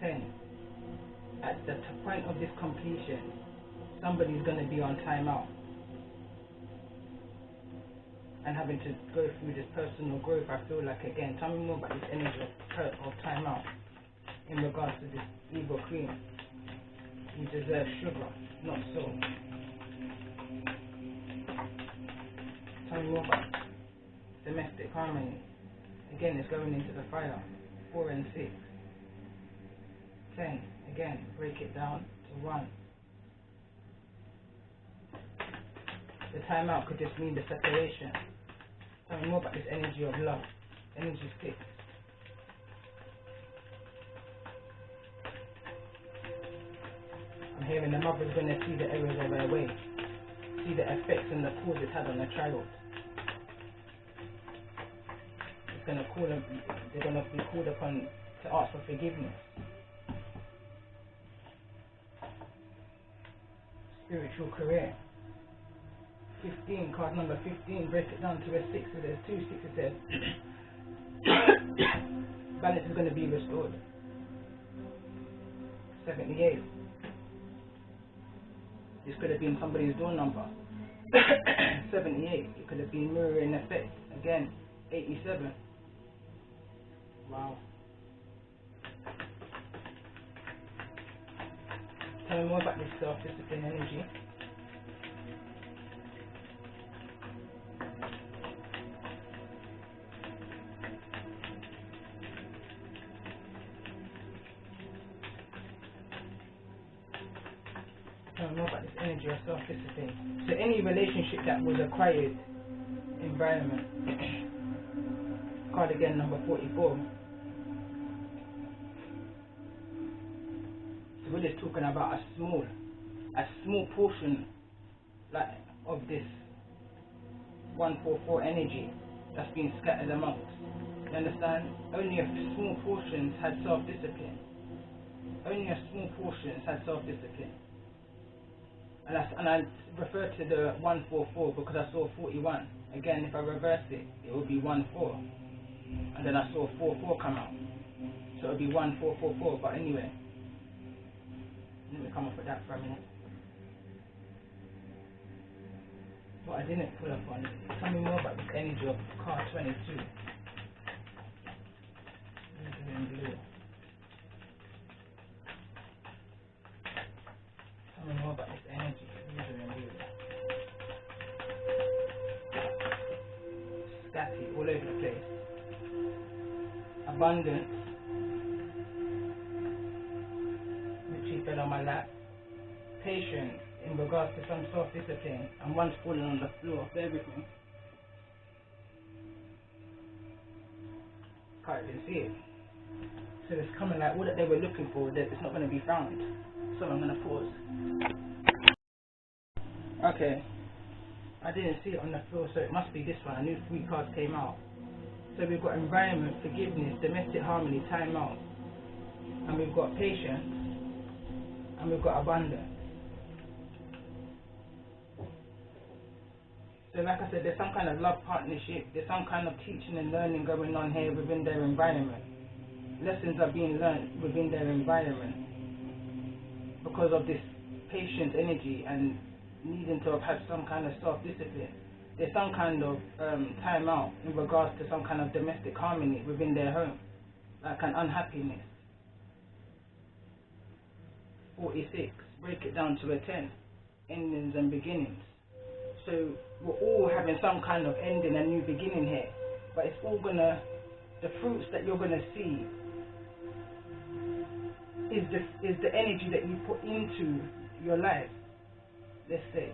[SPEAKER 1] 10. At the point of this completion, somebody's going to be on timeout and having to go through this personal growth. I feel like, again, tell me more about this energy of timeout in regards to this evil queen. You deserve sugar, not so. Tell me more about domestic harmony. Again, it's going into the fire. 4 and 6. 10. Again, break it down to 1. The timeout could just mean the separation. Tell me more about this energy of love. Energy 6. I'm hearing the mother's going to see the errors of her way. See the effects and the cause it had on the child. It's going to call them, they're going to be called upon to ask for forgiveness. Spiritual career. 15, card number 15, break it down to a 6, so there's 2 6s there. Balance is going to be restored. 78. This could have been somebody's door number. 78. It could have been mirroring effect. Again, 87. Wow. Tell me more about this self-discipline energy. Tell me more about this energy of self-discipline. So any relationship that was acquired environment. Card again, number 44. So we're just talking about a small portion like of this 144 energy that's been scattered amongst. You understand? Only a small portions had self-discipline. Only a small portions had self-discipline. And I refer to the 144 because I saw 41. Again, if I reverse it, it would be 14. And then I saw 44 come out. So it would be 1444. But anyway, let me come up with that for a minute. What I didn't pull up on, tell me more about this energy of card 22. Blue. Tell me more about this energy. Scatty, all over the place. Abundance, which he fell on my lap. Patience in regards to some self-discipline, and one's falling on the floor of everything. Can't even see it. So it's coming like all that they were looking for, that it's not going to be found. So I'm going to pause. Okay, I didn't see it on the floor, so it must be this one. I knew 3 cards came out. So we've got environment, forgiveness, domestic harmony, time out, and we've got patience, and we've got abundance. So like I said, there's some kind of love partnership, there's some kind of teaching and learning going on here within their environment. Lessons are being learned within their environment because of this patient energy and needing to have had some kind of self-discipline. There's some kind of time out in regards to some kind of domestic harmony within their home, like an unhappiness. 46, break it down to a 10, endings and beginnings. So we're all having some kind of ending and new beginning here, but it's all gonna, the fruits that you're gonna see is the energy that you put into your life. Let's say.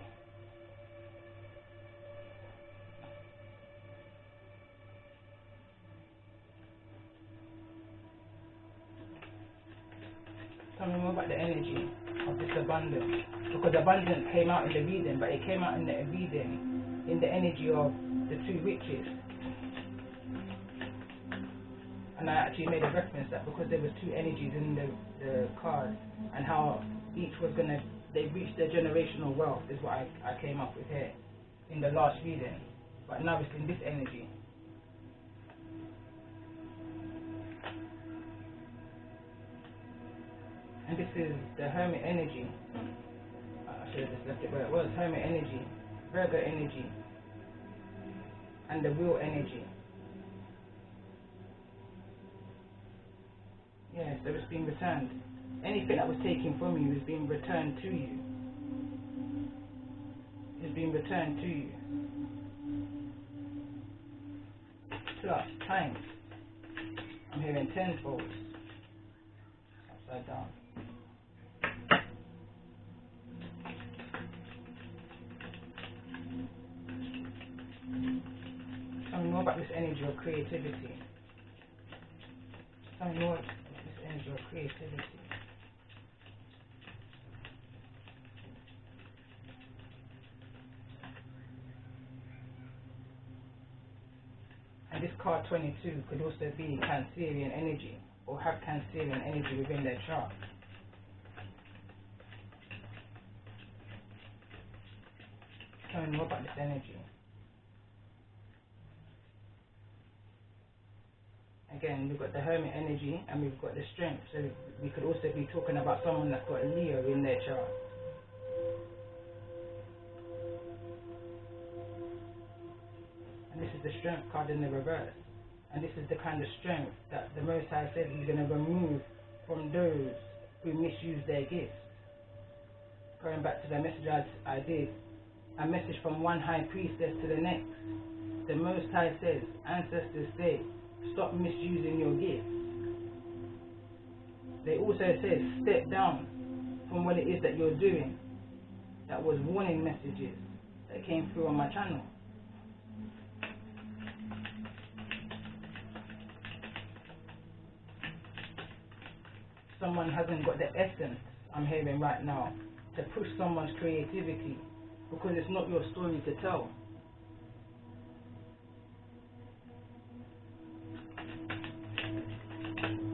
[SPEAKER 1] Tell me more about the energy of this abundance, because abundance came out in the reading, but it came out in the reading in the energy of the 2 witches. And I actually made a reference that because there was 2 energies in the card, and how each was gonna, they reached their generational wealth is what I came up with here in the last reading, but now it's in this energy. And this is the Hermit energy. I should have just left it where it was. Hermit energy, Virgo energy, and the Wheel energy. Yeah, so it's being returned. Anything that was taken from you is being returned to you. It's being returned to you. Plus, times. I'm hearing tenfolds. Upside down. Tell me more about this energy of creativity. Tell me more about this energy of creativity. And this card 22 could also be Cancerian energy, or have Cancerian energy within their chart. Tell me more about this energy. Again, we've got the Hermit energy and we've got the Strength. So we could also be talking about someone that's got a Leo in their chart. And this is the Strength card in the reverse. And this is the kind of strength that the Most High said He's going to remove from those who misuse their gifts. Going back to the message I did, a message from one high priestess to the next. The Most High says, ancestors say, stop misusing your gifts. They also say, step down from what it is that you're doing. That was warning messages that came through on my channel. Someone hasn't got the essence, I'm hearing right now, to push someone's creativity, because it's not your story to tell.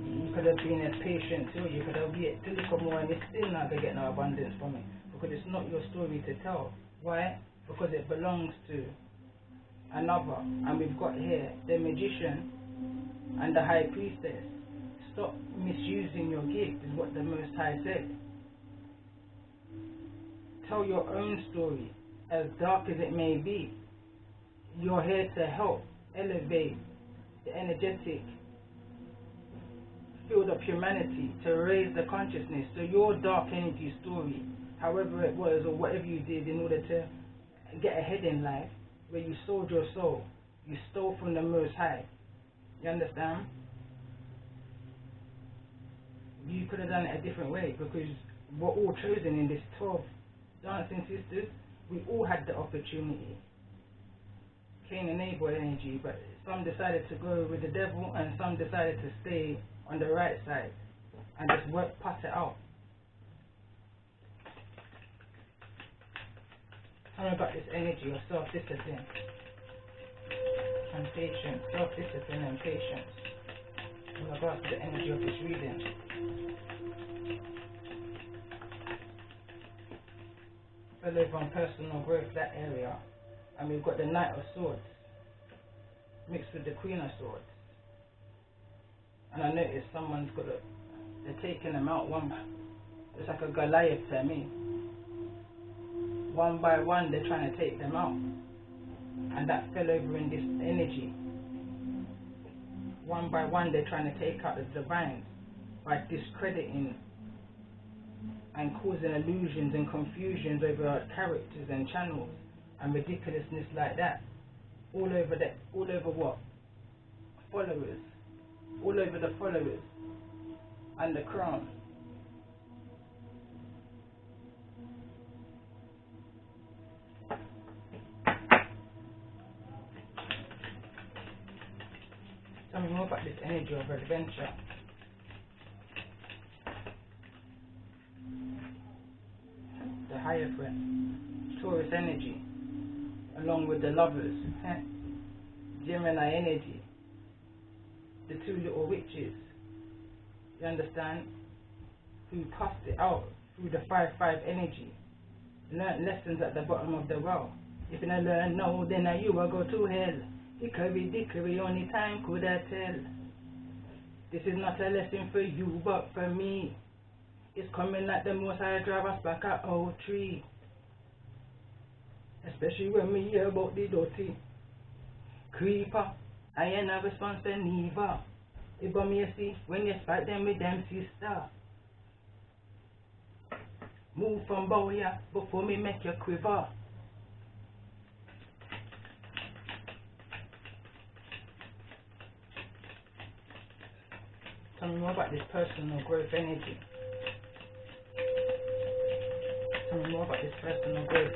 [SPEAKER 1] You could have been as patient too, you could have waited till you come more and it's still not going to get no abundance from it, because it's not your story to tell. Why? Because it belongs to another. And we've got here the Magician and the High Priestess. Stop misusing your gift is what the Most High said. Tell your own story, as dark as it may be. You're here to help elevate the energetic field of humanity, to raise the consciousness. So your dark energy story, however it was or whatever you did in order to get ahead in life, where you sold your soul, you stole from the Most High. You understand? You could have done it a different way, because we're all chosen in this 12 dancing sisters. We all had the opportunity. Cain and Abel energy, but some decided to go with the devil and some decided to stay on the right side and just pass it out. Tell me about this energy of self-discipline and patience. Self-discipline and patience in regards to the energy of this reading. Fell over on personal growth, that area. And we've got the Knight of Swords mixed with the Queen of Swords. And I noticed someone's got they're taking them out one by, it's like a Goliath to me. One by one they're trying to take them out. And that fell over in this energy. One by one they're trying to take out the divine by discrediting and causing illusions and confusions over characters and channels and ridiculousness like that. All over what? Followers. All over the followers and the crown. Tell me more about this energy of adventure. The Hierophant, Taurus energy, along with the Lovers, Gemini energy, the two little witches, you understand, who passed it out through the 5-5 energy, learnt lessons at the bottom of the well. If you don't learn no, then you will go to hell. Hickory dickory, only time could I tell. This is not a lesson for you, but for me. It's coming like the Most High drive us back at old tree. Especially when we hear about the dirty creeper. I ain't a response to neither. If me see when you spite them with them sister. Move from bow here before me make you quiver. Tell me more about this personal growth energy. Tell me more about this personal growth.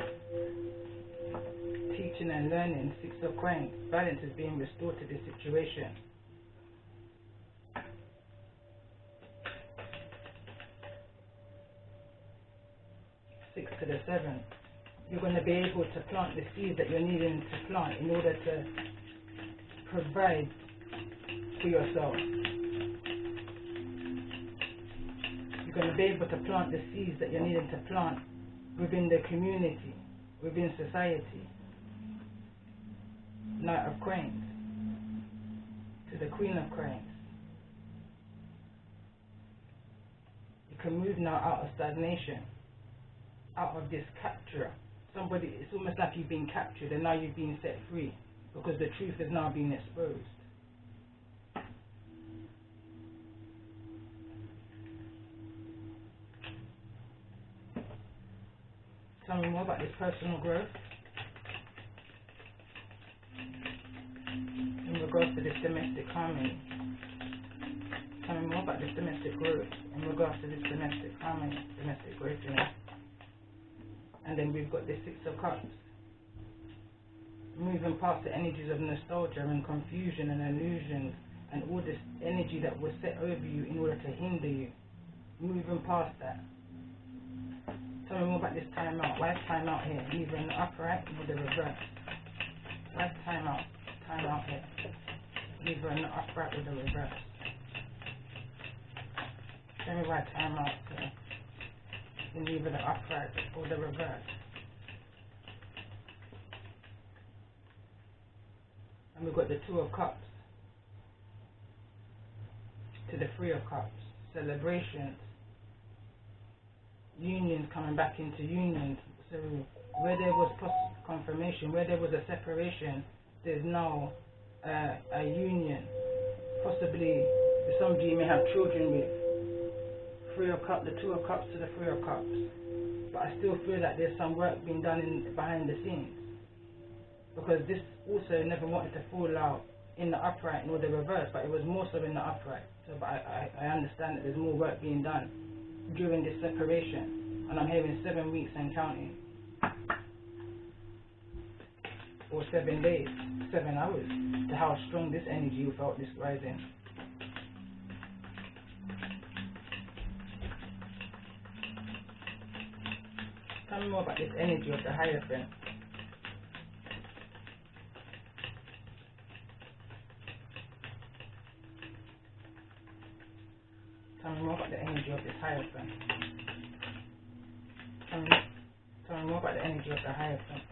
[SPEAKER 1] Teaching and learning, 6 of Coins. Balance is being restored to this situation. 6 to the 7. You're going to be able to plant the seeds that you're needing to plant in order to provide for yourself. You're going to be able to plant the seeds that you're needing to plant within the community, within society. Knight of Coins to the Queen of Coins. You can move now out of stagnation, out of this capture. It's almost like you've been captured and now you've been set free because the truth is now being exposed. Tell me more about this personal growth in regards to this domestic harmony. Tell me more about this domestic growth in regards to this domestic harmony, domestic growth, you know. And then we've got the Six of Cups. Moving past the energies of nostalgia and confusion and illusions and all this energy that was set over you in order to hinder you. Moving past that. Tell me more about this time out. Why is time out here? Either in the upright or the reverse. Why is time out here? Either in the upright or the reverse. Tell me why time out here. In either the upright or the reverse. And we've got the Two of Cups to the Three of Cups. Celebrations. Unions coming back into unions. So where there was confirmation, where there was a separation, there's now a union. Possibly somebody you may have children with. Three of Cups, the Two of Cups to the Three of Cups. But I still feel that there's some work being done behind the scenes. Because this also never wanted to fall out in the upright nor the reverse, but it was more so in the upright. So but I understand that there's more work being done during this separation. And I'm hearing 7 weeks and counting. Or 7 days, 7 hours, to how strong this energy you felt this rising. Tell me more about this energy of the Hierophant. Tell me more about the energy of this Hierophant. Tell me more about the energy of the Hierophant.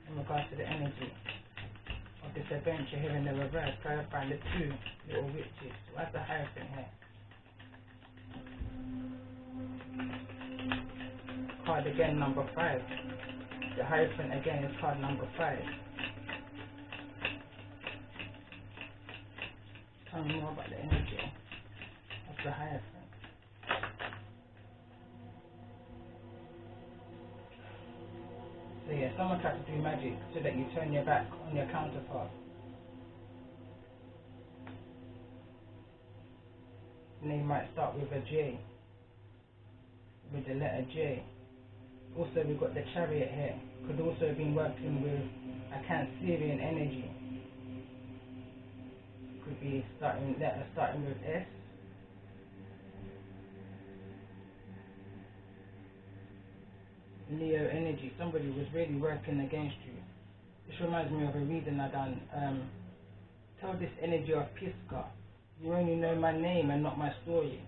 [SPEAKER 1] In regards to the energy of this adventure here in the reverse, clarifying the two little witches. What's the Hierophant here? Card again, number 5. The Hierophant again is card number 5. Tell me more about the energy of the Hierophant. So yeah, someone tries to do magic so that you turn your back on your counterpart. The name might start with a J, with the letter J. Also we've got the Chariot here. Could also have been working with a Cancerian energy. Could be letter starting with S. Leo energy. Somebody was really working against you. This reminds me of a reading I done. Tell this energy of Pisca, you only know my name and not my story.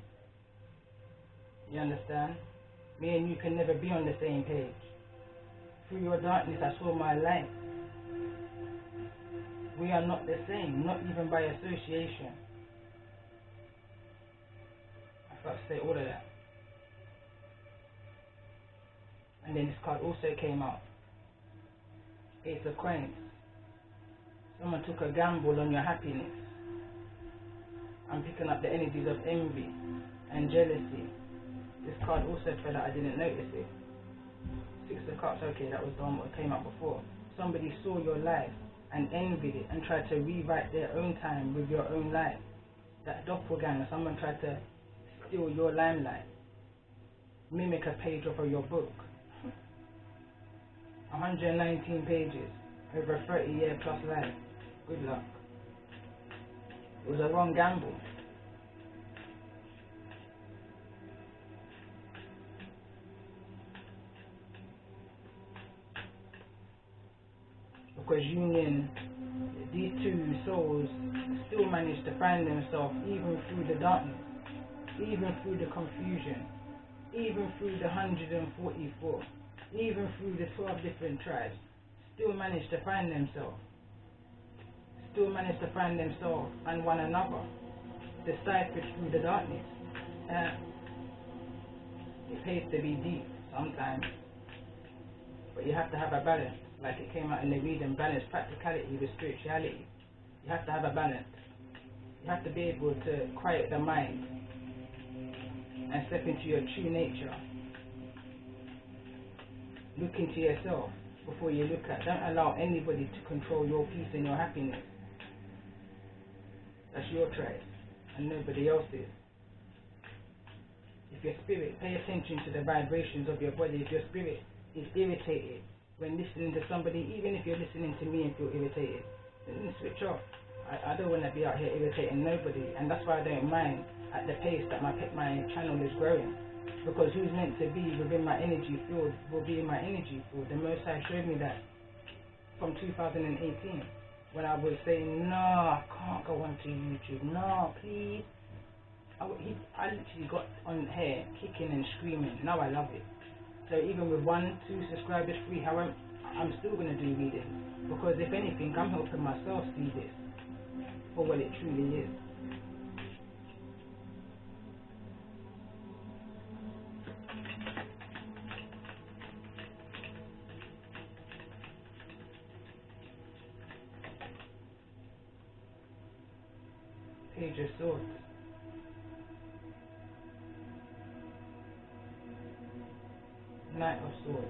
[SPEAKER 1] You understand? Me and you can never be on the same page. Through your darkness I saw my light. We are not the same, not even by association. I forgot to say all of that. And then this card also came out. Ace of Coins. Someone took a gamble on your happiness. I'm picking up the energies of envy and jealousy. This card also fell out, I didn't notice it. Six of Cups, okay, that was the one that came out before. Somebody saw your life and envied it and tried to rewrite their own time with your own life. That doppelganger, someone tried to steal your limelight. Mimic a page of your book. 119 pages, over a 30-year plus life. Good luck. It was a wrong gamble. Because these two souls still managed to find themselves even through the darkness, even through the confusion, even through the 144, even through the 12 different tribes, still managed to find themselves, and one another, deciphered through the darkness. It pays to be deep sometimes, but you have to have a balance, like it came out in the reading, balance practicality with spirituality. You have to have a balance. You have to be able to quiet the mind and step into your true nature. Look into yourself before you look at. Don't allow anybody to control your peace and your happiness. That's your choice and nobody else's. If your spirit, pay attention to the vibrations of your body. If your spirit is irritated when listening to somebody, even if you're listening to me and feel irritated, then switch off. I don't want to be out here irritating nobody, and that's why I don't mind at the pace that my channel is growing, because who's meant to be within my energy field will be in my energy field. The Most High showed me that from 2018 when I was saying, no, I can't go onto YouTube, no, please. I literally got on here kicking and screaming. Now I love it. So even with 1, 2 subscribers, 3, however, I'm still going to do reading, because if anything, I'm helping myself see this for what it truly is. Page of Swords. Knight of Swords.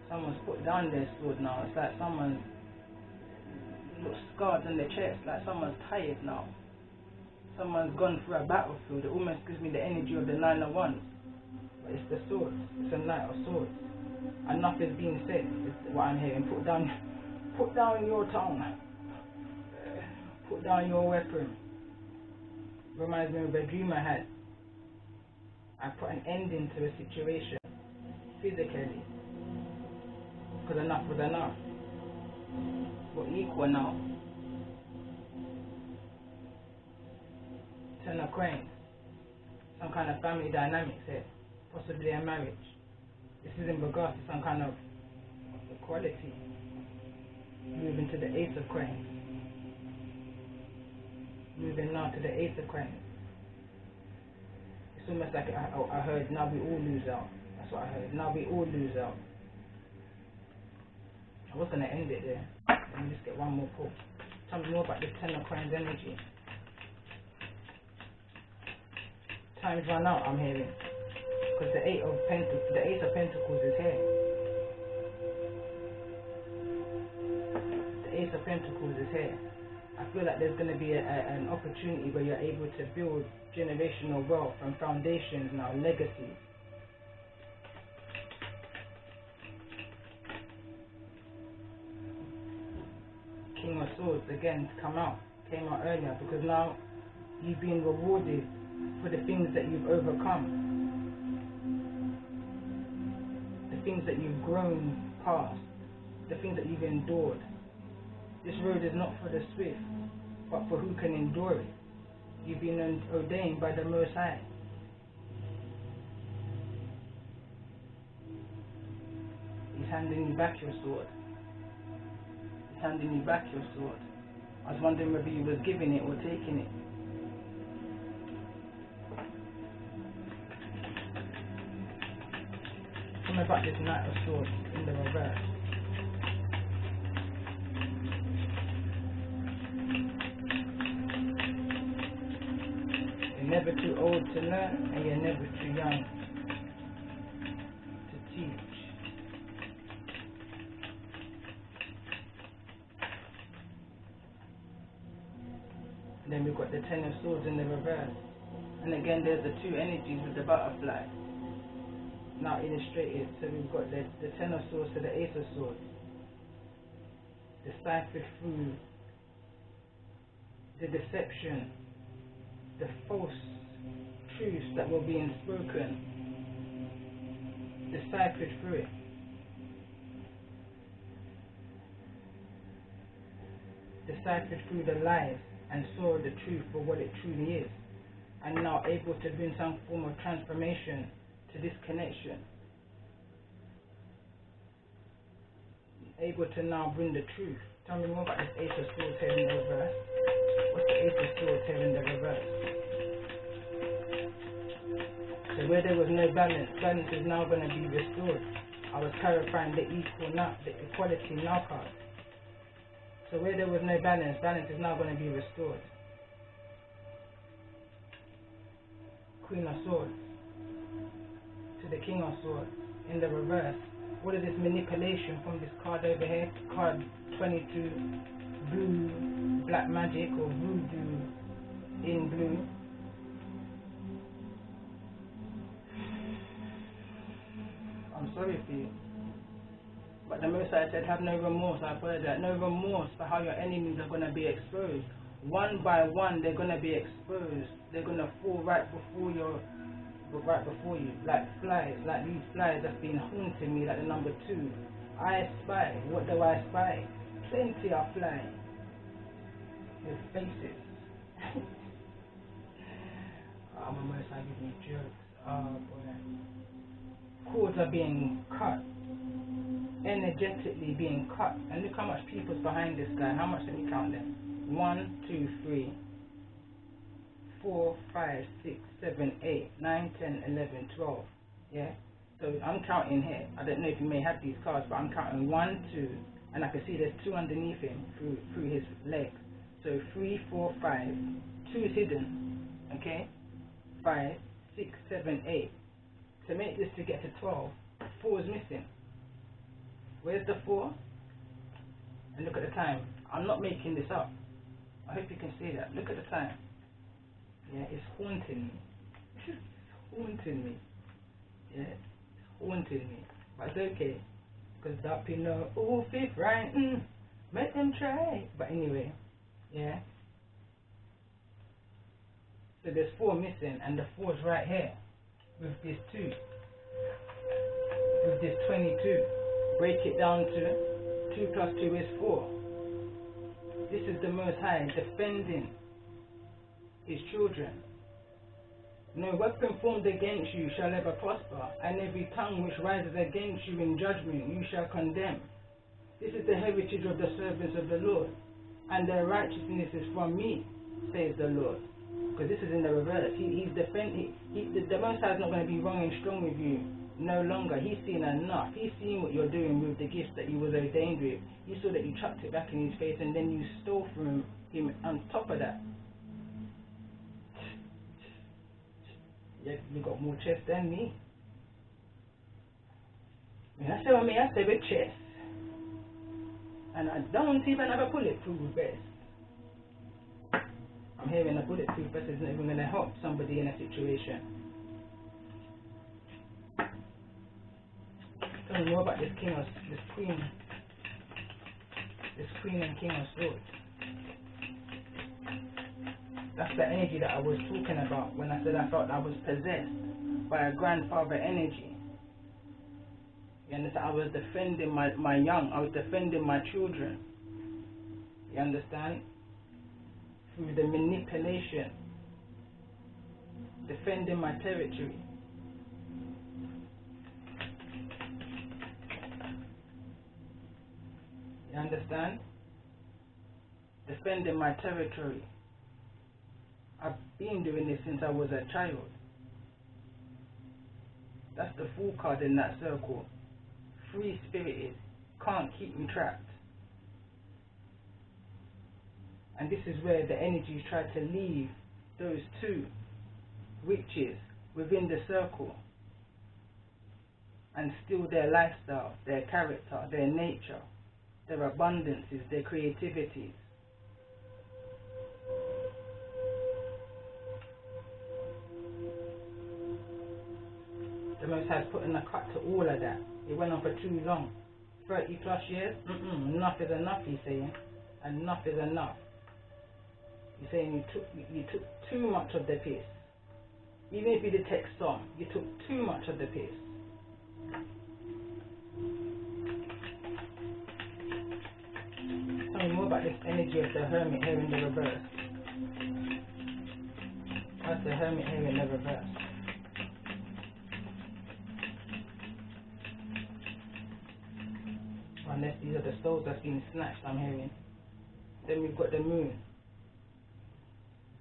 [SPEAKER 1] Someone's put down their sword now. It's like someone's got scars on their chest, like someone's tired now. Someone's gone through a battlefield. It almost gives me the energy of the 9 of Wands. But it's the swords. It's a Knight of Swords. Enough is being said, is what I'm hearing. Put down your tongue. Put down your weapon. Reminds me of a dream I had. I put an ending to a situation, physically, because enough was enough. We're equal now. 10 of Coins. Some kind of family dynamics here, possibly a marriage. This is in regards to some kind of equality. Moving to the Ace of Coins. Moving now to the Ace of Coins. It's almost like I heard, now we all lose out. That's what I heard. Now we all lose out. I was going to end it there. Let me just get one more pull. Tell me more about this 10 of Coins energy. Time's run out, I'm hearing. Because the Ace of Pentacles is here. The Ace of Pentacles is here. I feel like there's going to be an opportunity where you're able to build generational wealth and foundations now, legacies. King of Swords, again, came out earlier, because now you've been rewarded for the things that you've overcome, the things that you've grown past, the things that you've endured. This road is not for the swift, but for who can endure it. You've been ordained by the Most High. He's handing you back your sword. He's handing you back your sword. I was wondering whether you was giving it or taking it. Tell me about this Knight of Swords in the reverse. You're never too old to learn, and you're never too young to teach. And then we've got the 10 of Swords in the reverse. And again, there's the two energies with the butterfly. Now illustrated. So we've got the 10 of Swords to the Ace of Swords. Deciphered through the deception, the false truths that were being spoken. Deciphered through it. Deciphered through the lies and saw the truth for what it truly is. And now able to bring some form of transformation to this connection. Able to now bring the truth. Tell me more about this Ace of Swords here in the reverse. What's the Ace of Swords here in the reverse? So where there was no balance, balance is now going to be restored. I was clarifying the equality now card. So where there was no balance, balance is now going to be restored. Queen of Swords to the King of Swords in the reverse. What is this manipulation from this card over here? Card 22, blue, black magic or voodoo in blue. I'm sorry for you. But the Most High said, have no remorse. I've heard that. No remorse for how your enemies are going to be exposed. One by one, they're going to be exposed. They're going to fall right before you, like flies, like these flies that's been haunting me, like the number 2. I spy. What do I spy? Plenty are flying. Their faces. Oh, my Most High give me jokes. Oh, boy. Cords are being cut. Energetically being cut. And look how much people's behind this guy. How much? Let me count them. 1, 2, 3, 4, 5, 6, 7, 8, 9, 10, 11, 12. Yeah? So I'm counting here. I don't know if you may have these cards, but I'm counting 1, 2, and I can see there's 2 underneath him through his legs. So 3, 4, 5, 2 is hidden. Okay? 5, 6, 7, 8. To make this to get to 12, 4 is missing. Where's the 4? And look at the time. I'm not making this up. I hope you can see that. Look at the time. Yeah, it's haunting me. It's haunting me. Yeah, it's haunting me. But it's okay. Because that Pinot, oh, fifth right, make them try. But anyway, yeah. So there's 4 missing, and the 4's right here. With this 2. With this 22. Break it down to 2 plus 2 is 4. This is the Most High defending his children. No weapon formed against you shall ever prosper, and every tongue which rises against you in judgment you shall condemn. This is the heritage of the servants of the Lord, and their righteousness is from me, says the Lord. Because this is in the reverse. He's defending. The Most High is not going to be wrong and strong with you no longer. He's seen enough. He's seen what you're doing with the gifts that you was ordained with. He saw that you chucked it back in his face, and then you stole from him on top of that. Yeah, you got more chest than me. When I say with me, I say with chest. And I don't even have a bulletproof vest. I'm hearing a bulletproof vest isn't even going to help somebody in a situation. Tell me more about this queen and king of swords. That's the energy that I was talking about when I said I felt I was possessed by a grandfather energy. You understand? I was defending my young. I was defending my children. You understand? Through the manipulation. Defending my territory. You understand? Defending my territory. I've been doing this since I was a child. That's the Fool card in that circle. Free-spirited. Can't keep me trapped. And this is where the energies try to leave those 2 witches within the circle and steal their lifestyle, their character, their nature, their abundances, their creativities. The Most High is putting a cut to all of that. It went on for too long. 30 plus years? Enough is enough, he's saying. Enough is enough. He's saying you took too much of the piss. Even if you did take some, you took too much of the piss. Tell me more about this energy of the Hermit here in the reverse. What's the Hermit here in the reverse? unless these are the souls that's been snatched, I'm hearing. Then we've got the moon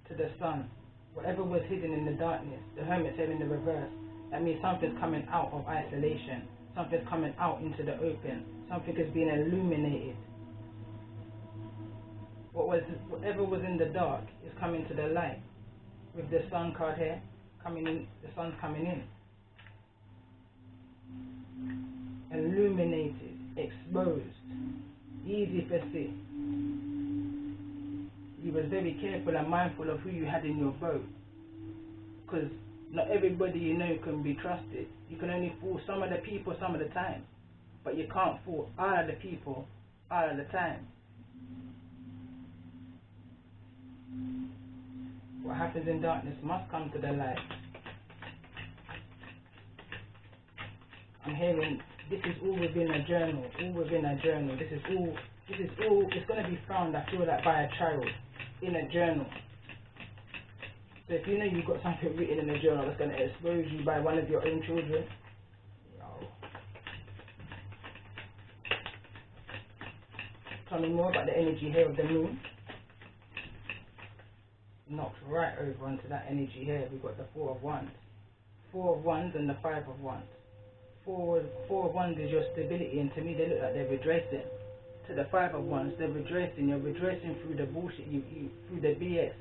[SPEAKER 1] to the sun. Whatever was hidden in the darkness, the Hermit's head in the reverse. That means something's coming out of isolation. Something's coming out into the open. Something is being illuminated. Whatever was in the dark is coming to the light. With the sun card here, coming in, the sun's coming in. Illuminated, exposed, easy to see. You was very careful and mindful of who you had in your boat, because not everybody you know can be trusted. You can only fool some of the people some of the time, but you can't fool all of the people all of the time. What happens in darkness must come to the light. I'm hearing this is all within a journal, all within a journal. This is all, it's going to be found, I feel like, by a child in a journal. So if you know you've got something written in a journal that's going to expose you by one of your own children, tell me more about the energy here of the moon. Knocks right over onto that energy here. We've got the Four of Wands. Four of Wands and the Five of Wands. Four of Wands is your stability, and to me they look like they're rejoicing. To the Five of Wands, they're rejoicing. You're rejoicing through the bullshit, through the BS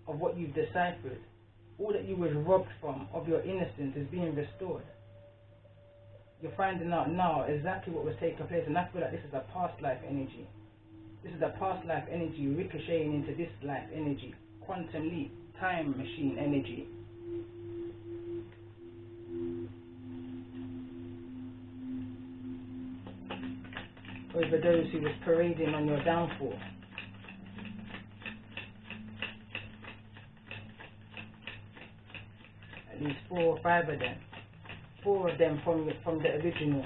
[SPEAKER 1] of what you've deciphered. All that you was robbed from of your innocence is being restored. You're finding out now exactly what was taking place, and I feel like this is a past life energy. This is a past life energy ricocheting into this life energy. Quantum leap, time machine energy. Over those who was parading on your downfall. At least 4 or 5 of them. 4 of them from the original,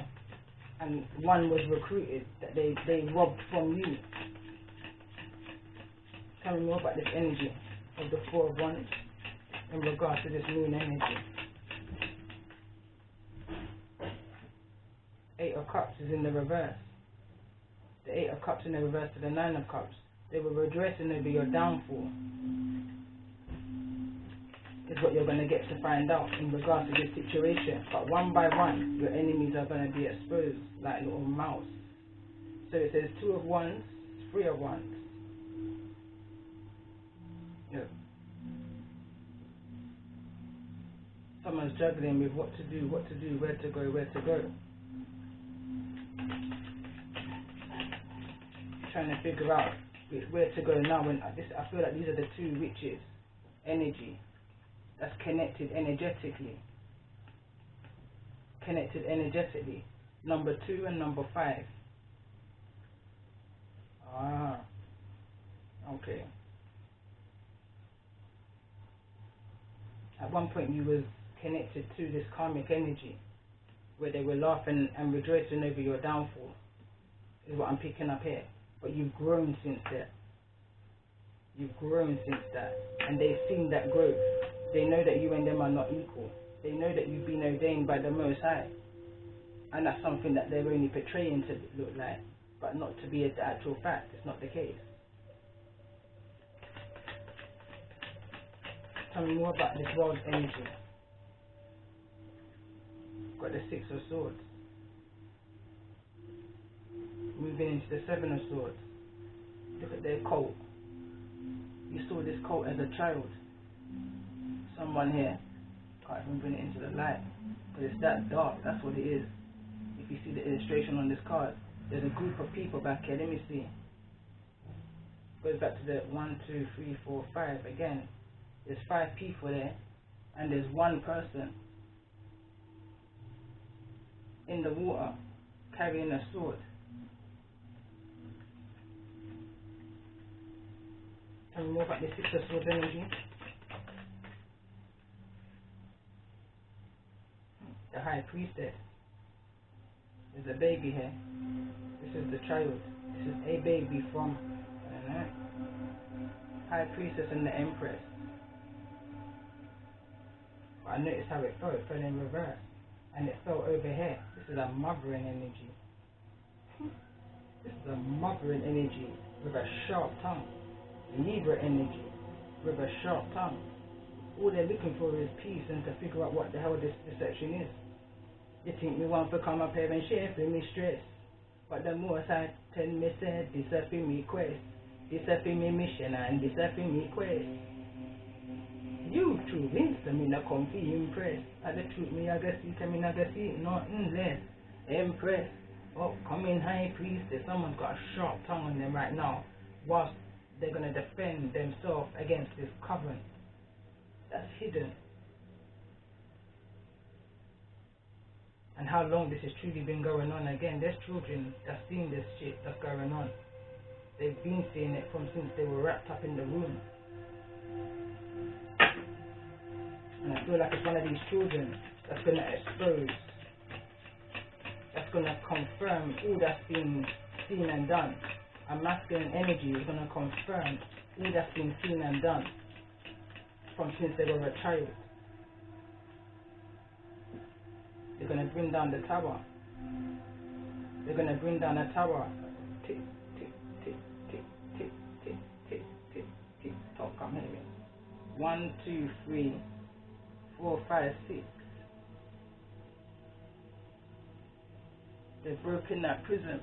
[SPEAKER 1] and 1 was recruited that they robbed from you. Tell me more about this energy of the Four of Wands in regards to this moon energy. 8 of Cups is in the reverse. The 8 of Cups in the reverse to the 9 of Cups. They were rejoicing over your downfall. Is what you're going to get to find out in regards to this situation. But one by one, your enemies are going to be exposed like little mouse. So it says 2 of Wands, 3 of Wands. Yeah. Someone's juggling with what to do, where to go. Trying to figure out where to go now. When I feel like these are the 2 witches energy that's connected energetically. Number 2 and number 5. Ah, okay. At one point you was connected to this karmic energy where they were laughing and rejoicing over your downfall, is what I'm picking up here. But you've grown since that. And they've seen that growth. They know that you and them are not equal. They know that you've been ordained by the Most High. And that's something that they're only portraying to look like, but not to be the actual fact. It's not the case. Tell me more about this world energy. Got the 6 of Swords. Moving into the 7 of Swords. Look at their coat. You saw this coat as a child. Someone here, can't even bring it into the light, because it's that dark. That's what it is. If you see the illustration on this card, there's a group of people back here. Let me see. Goes back to the 1, 2, 3, 4, 5 again. There's 5 people there, and there's 1 person in the water carrying a sword. Tell me more about the 6 of Swords energy. The High Priestess. There's a baby here. This is the child. This is a baby from High Priestess and the Empress. But I noticed how it fell. It fell in reverse. And it fell over here. This is a mothering energy. This is a mothering energy with a sharp tongue. Libra energy with a sharp tongue. All they're looking for is peace and to figure out what the hell this deception is. You think me want to come up here and share for me stress, but the more I tell me said this is for me quest, this is for me mission and this is for me quest. You true Winston me not come for impress. And the truth me I guess see me I guess see nothing less. Impress. Upcoming high priestess, someone's got a sharp tongue on them right now, whilst they're gonna defend themselves against this covenant that's hidden. And how long this has truly been going on. Again, there's children that's seen this shit that's going on. They've been seeing it from since they were wrapped up in the womb. And I feel like it's one of these children that's going to expose, that's going to confirm all that's been seen and done. A masculine energy is going to confirm all that's been seen and done from since they were a child. They're going to bring down the tower. They're going to bring down a tower. Tick, tick, tick, tick, tick, tick, tick, tick, tick. Talk, come here. 1, 2, 3, 4, 5, 6. They've broken that prison.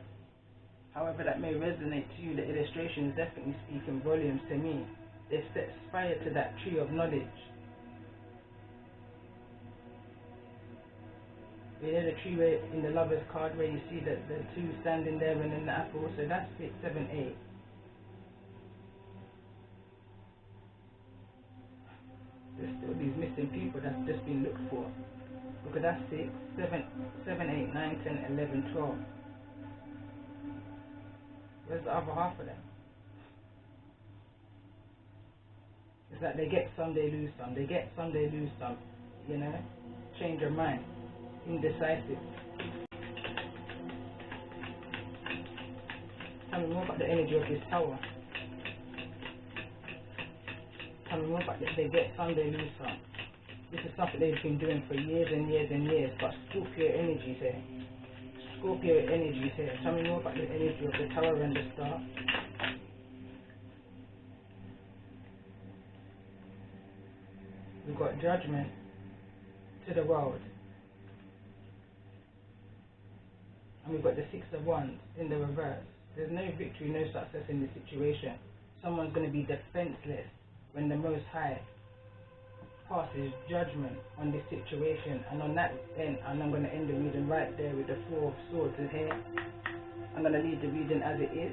[SPEAKER 1] However that may resonate to you, the illustration is definitely speaking volumes to me. They've set fire to that tree of knowledge. You know the tree where in the Lover's card where you see the two standing there and then the apple, so that's 6, 7, 8. There's still these missing people that's just been looked for. Because that's 6, 7, 8, 9, 10, 11, 12. Where's the other half of them? It's like they get some, they lose some. They get some, they lose some. You know? Change your mind. Indecisive. Tell me more about the energy of this tower. Tell me more about this. They get some, they lose some. This is something they've been doing for years and years and years. But Scorpio energy here. Scorpio energy here. Tell me more about the energy of the tower and the star. We've got judgment to the world. And we've got the 6 of Wands in the reverse. There's no victory, no success in this situation. Someone's going to be defenseless when the Most High passes judgment on this situation. And on that end, and I'm going to end the reading right there with the 4 of Swords in here. I'm going to leave the reading as it is.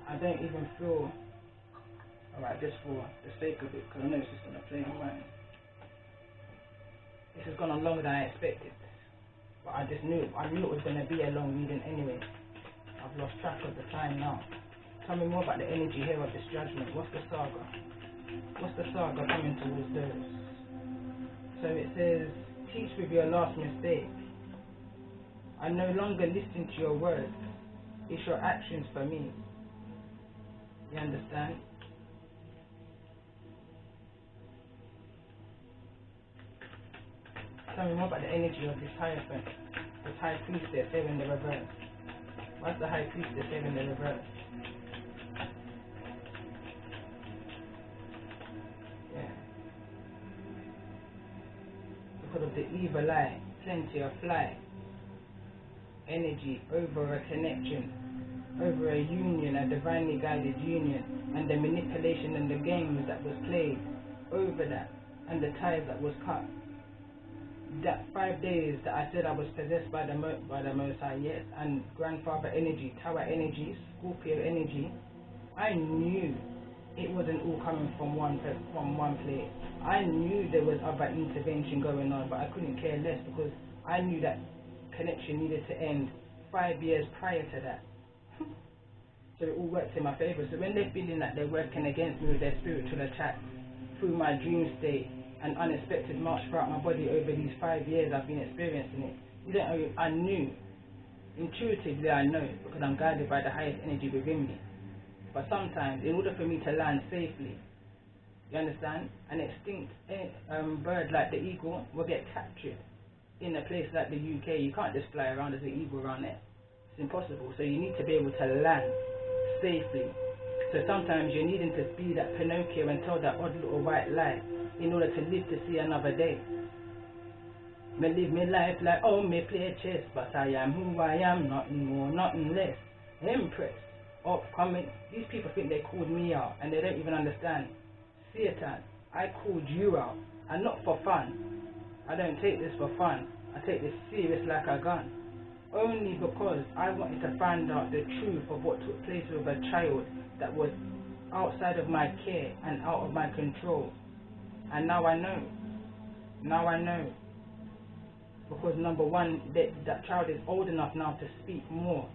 [SPEAKER 1] I don't even feel, alright, just for the sake of it, because I know it's just going to play on mine. This has gone on longer than I expected. But I knew it was going to be a long reading anyway. I've lost track of the time now. Tell me more about the energy here of this judgment. What's the saga? What's the saga coming towards those? So it says, teach with your last mistake. I no longer listen to your words. It's your actions for me. You understand? Tell me more about the energy of this Hierophant, this High Priestess here in the reverse. What's the High Priestess here in the reverse? Yeah. Because of the evil eye, plenty of fly. Energy over a connection, over a union, a divinely guided union, and the manipulation and the games that was played over that, and the ties that was cut. That 5 days that I said I was possessed by the Most High, yes, and grandfather energy, tower energy, Scorpio energy, I knew it wasn't all coming from one place. I knew there was other intervention going on, but I couldn't care less because I knew that connection needed to end 5 years prior to that. So it all worked in my favor. So when they're feeling that they're working against me with their spiritual attack through my dream state, an unexpected march throughout my body over these 5 years I've been experiencing it. You don't know, I knew. Intuitively I know because I'm guided by the highest energy within me. But sometimes, in order for me to land safely, you understand, an extinct bird like the eagle will get captured in a place like the UK. You can't just fly around as an eagle around there. It's impossible. So you need to be able to land safely. So sometimes you're needing to be that Pinocchio and tell that odd little white lie in order to live to see another day. Me live my life like, oh, me play chess, but I am who I am, nothing more, nothing less. Empress, upcoming. These people think they called me out and they don't even understand. Satan, I called you out, and not for fun. I don't take this for fun. I take this serious like a gun. Only because I wanted to find out the truth of what took place with a child that was outside of my care and out of my control. And now I know. Now I know. Because number one, that child is old enough now to speak more.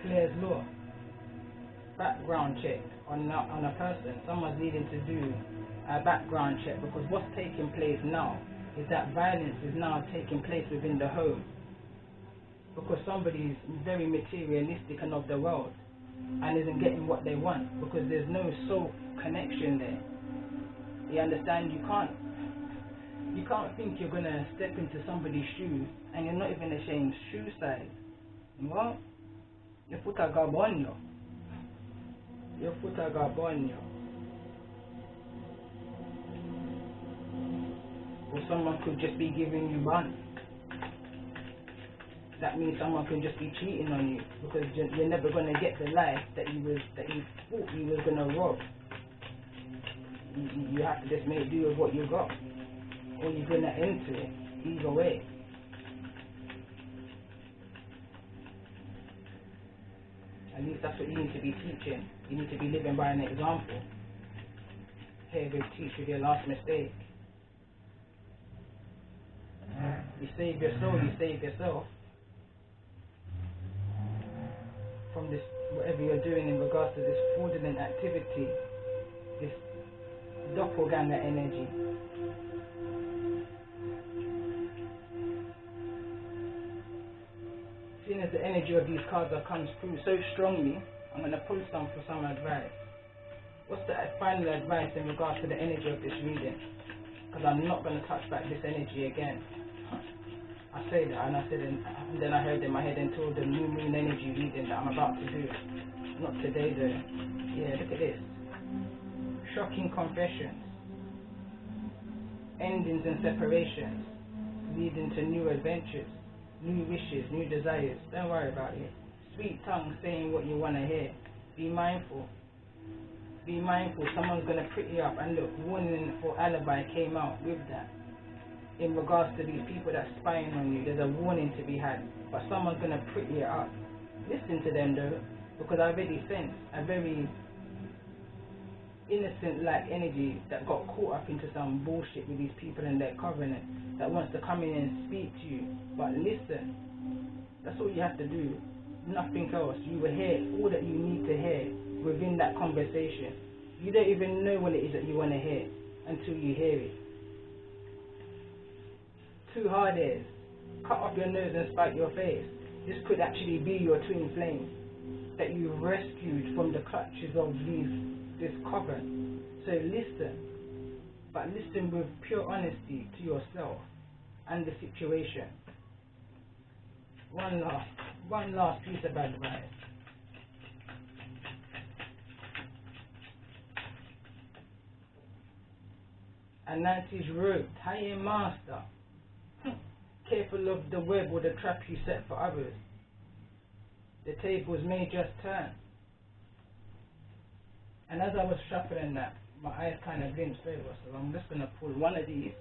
[SPEAKER 1] Claire's law. Background check on a person. Someone's needing to do a background check, because what's taking place now is that violence is now taking place within the home. Because somebody's very materialistic and of the world and isn't getting what they want, because there's no soul connection there. You understand? You can't think you're gonna step into somebody's shoes and you're not even ashamed shoe size. What? Your foot are gabonyo. Your foot are gabonyo. Or someone could just be giving you one. That means someone can just be cheating on you, because you're never going to get the life that you thought you was going to rob. You have to just make do with what you got, or you're going to enter it. Either way. At least that's what you need to be teaching. You need to be living by an example. Here, go teach with your last mistake. You save your soul, you save yourself. From this, whatever you're doing in regards to this fraudulent activity, this doppelganger energy. Seeing as the energy of these cards comes through so strongly, I'm going to pull some for some advice. What's the final advice in regards to the energy of this reading? Because I'm not going to touch back this energy again. I say that, and I said, and then I heard in my head until the new moon energy reading that I'm about to do. Not today though. Yeah, look at this. Shocking confessions. Endings and separations. Leading to new adventures. New wishes, new desires. Don't worry about it. Sweet tongue saying what you want to hear. Be mindful. Be mindful. Someone's going to pretty up. And look, warning for alibi came out with that. In regards to these people that's spying on you, there's a warning to be had, but someone's going to pretty it up. Listen to them though, because I already sense a very innocent like energy that got caught up into some bullshit with these people and their covenant that wants to come in and speak to you. But listen, that's all you have to do, nothing else. You will hear all that you need to hear within that conversation. You don't even know what it is that you want to hear until you hear it. Two hard ears, cut off your nose and spite your face. This could actually be your twin flame that you rescued from the clutches of this coven. So listen, but listen with pure honesty to yourself and the situation. One last piece of advice. Ananti's rope, tie a master. Careful of the web or the trap you set for others. The tables may just turn. And as I was shuffling that, my eyes kind of glimpsed over, so I'm just going to pull one of these,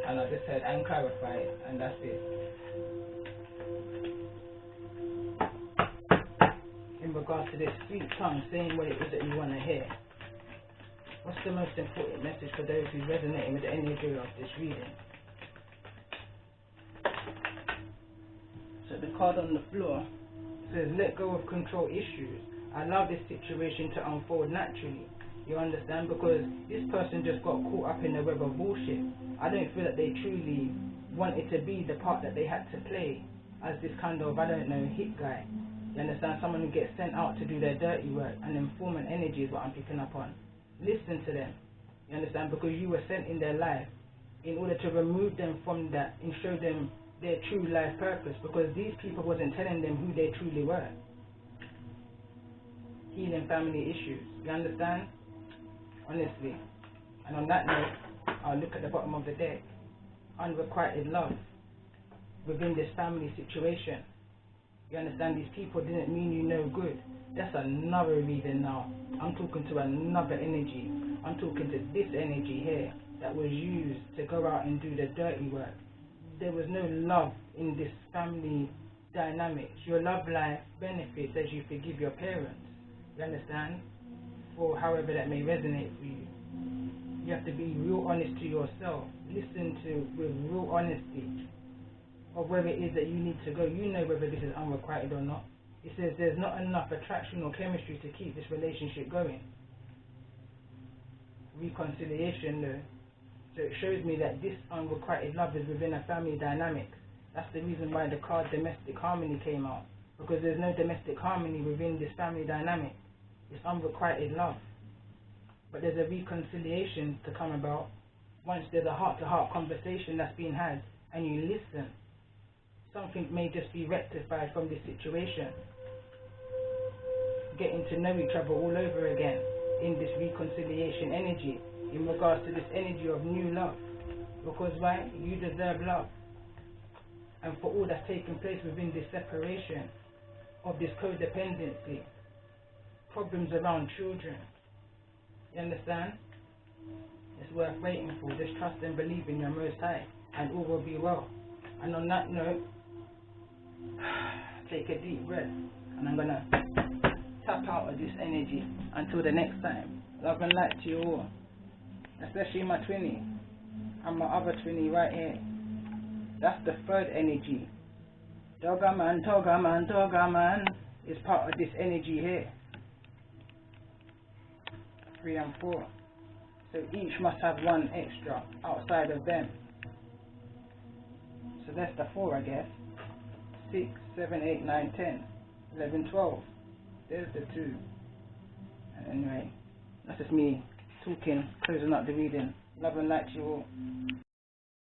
[SPEAKER 1] and I just said and clarify it, and that's it. In regards to this sweet tongue saying what it is that you want to hear. What's the most important message for those who resonate with the energy of this reading? So the card on the floor says, let go of control issues. Allow this situation to unfold naturally. You understand? Because this person just got caught up in the web of bullshit. I don't feel that they truly wanted to be the part that they had to play as this kind of, I don't know, hit guy. You understand? Someone who gets sent out to do their dirty work, and informant energy is what I'm picking up on. listen to them. You understand? Because you were sent in their life in order to remove them from that and show them their true life purpose, because these people wasn't telling them who they truly were. Healing family issues. You understand? Honestly. And on that note, I'll look at the bottom of the deck. Unrequited love within this family situation. You understand? These people didn't mean you no good. That's another reading now. I'm talking to another energy. I'm talking to this energy here that was used to go out and do the dirty work. There was no love in this family dynamics. Your love life benefits as you forgive your parents. You understand? For however that may resonate for you. You have to be real honest to yourself. Listen to with real honesty of where it is that you need to go. You know whether this is unrequited or not. It says there's not enough attraction or chemistry to keep this relationship going. Reconciliation though. So it shows me that this unrequited love is within a family dynamic. That's the reason why the card domestic harmony came out. Because there's no domestic harmony within this family dynamic. It's unrequited love. But there's a reconciliation to come about once there's a heart-to-heart conversation that's being had and you listen. Something may just be rectified from this situation. Getting to know each other all over again in this reconciliation energy in regards to this energy of new love. Because why? You deserve love. And for all that's taken place within this separation of this codependency, problems around children, you understand? It's worth waiting for. Just trust and believe in your Most High and all will be well. And on that note, take a deep breath and I'm going to tap out of this energy until the next time. Love and light to you all, especially my twinnie and my other twinnie right here. That's the third energy. Togaman, Togaman, Togaman is part of this energy here. 3 and 4. So each must have one extra outside of them. So that's the 4, I guess. 6, 7, 8, 9, 10, 11, 12. There's the 2. And anyway, that's just me talking, closing up the reading. Love and light to you all.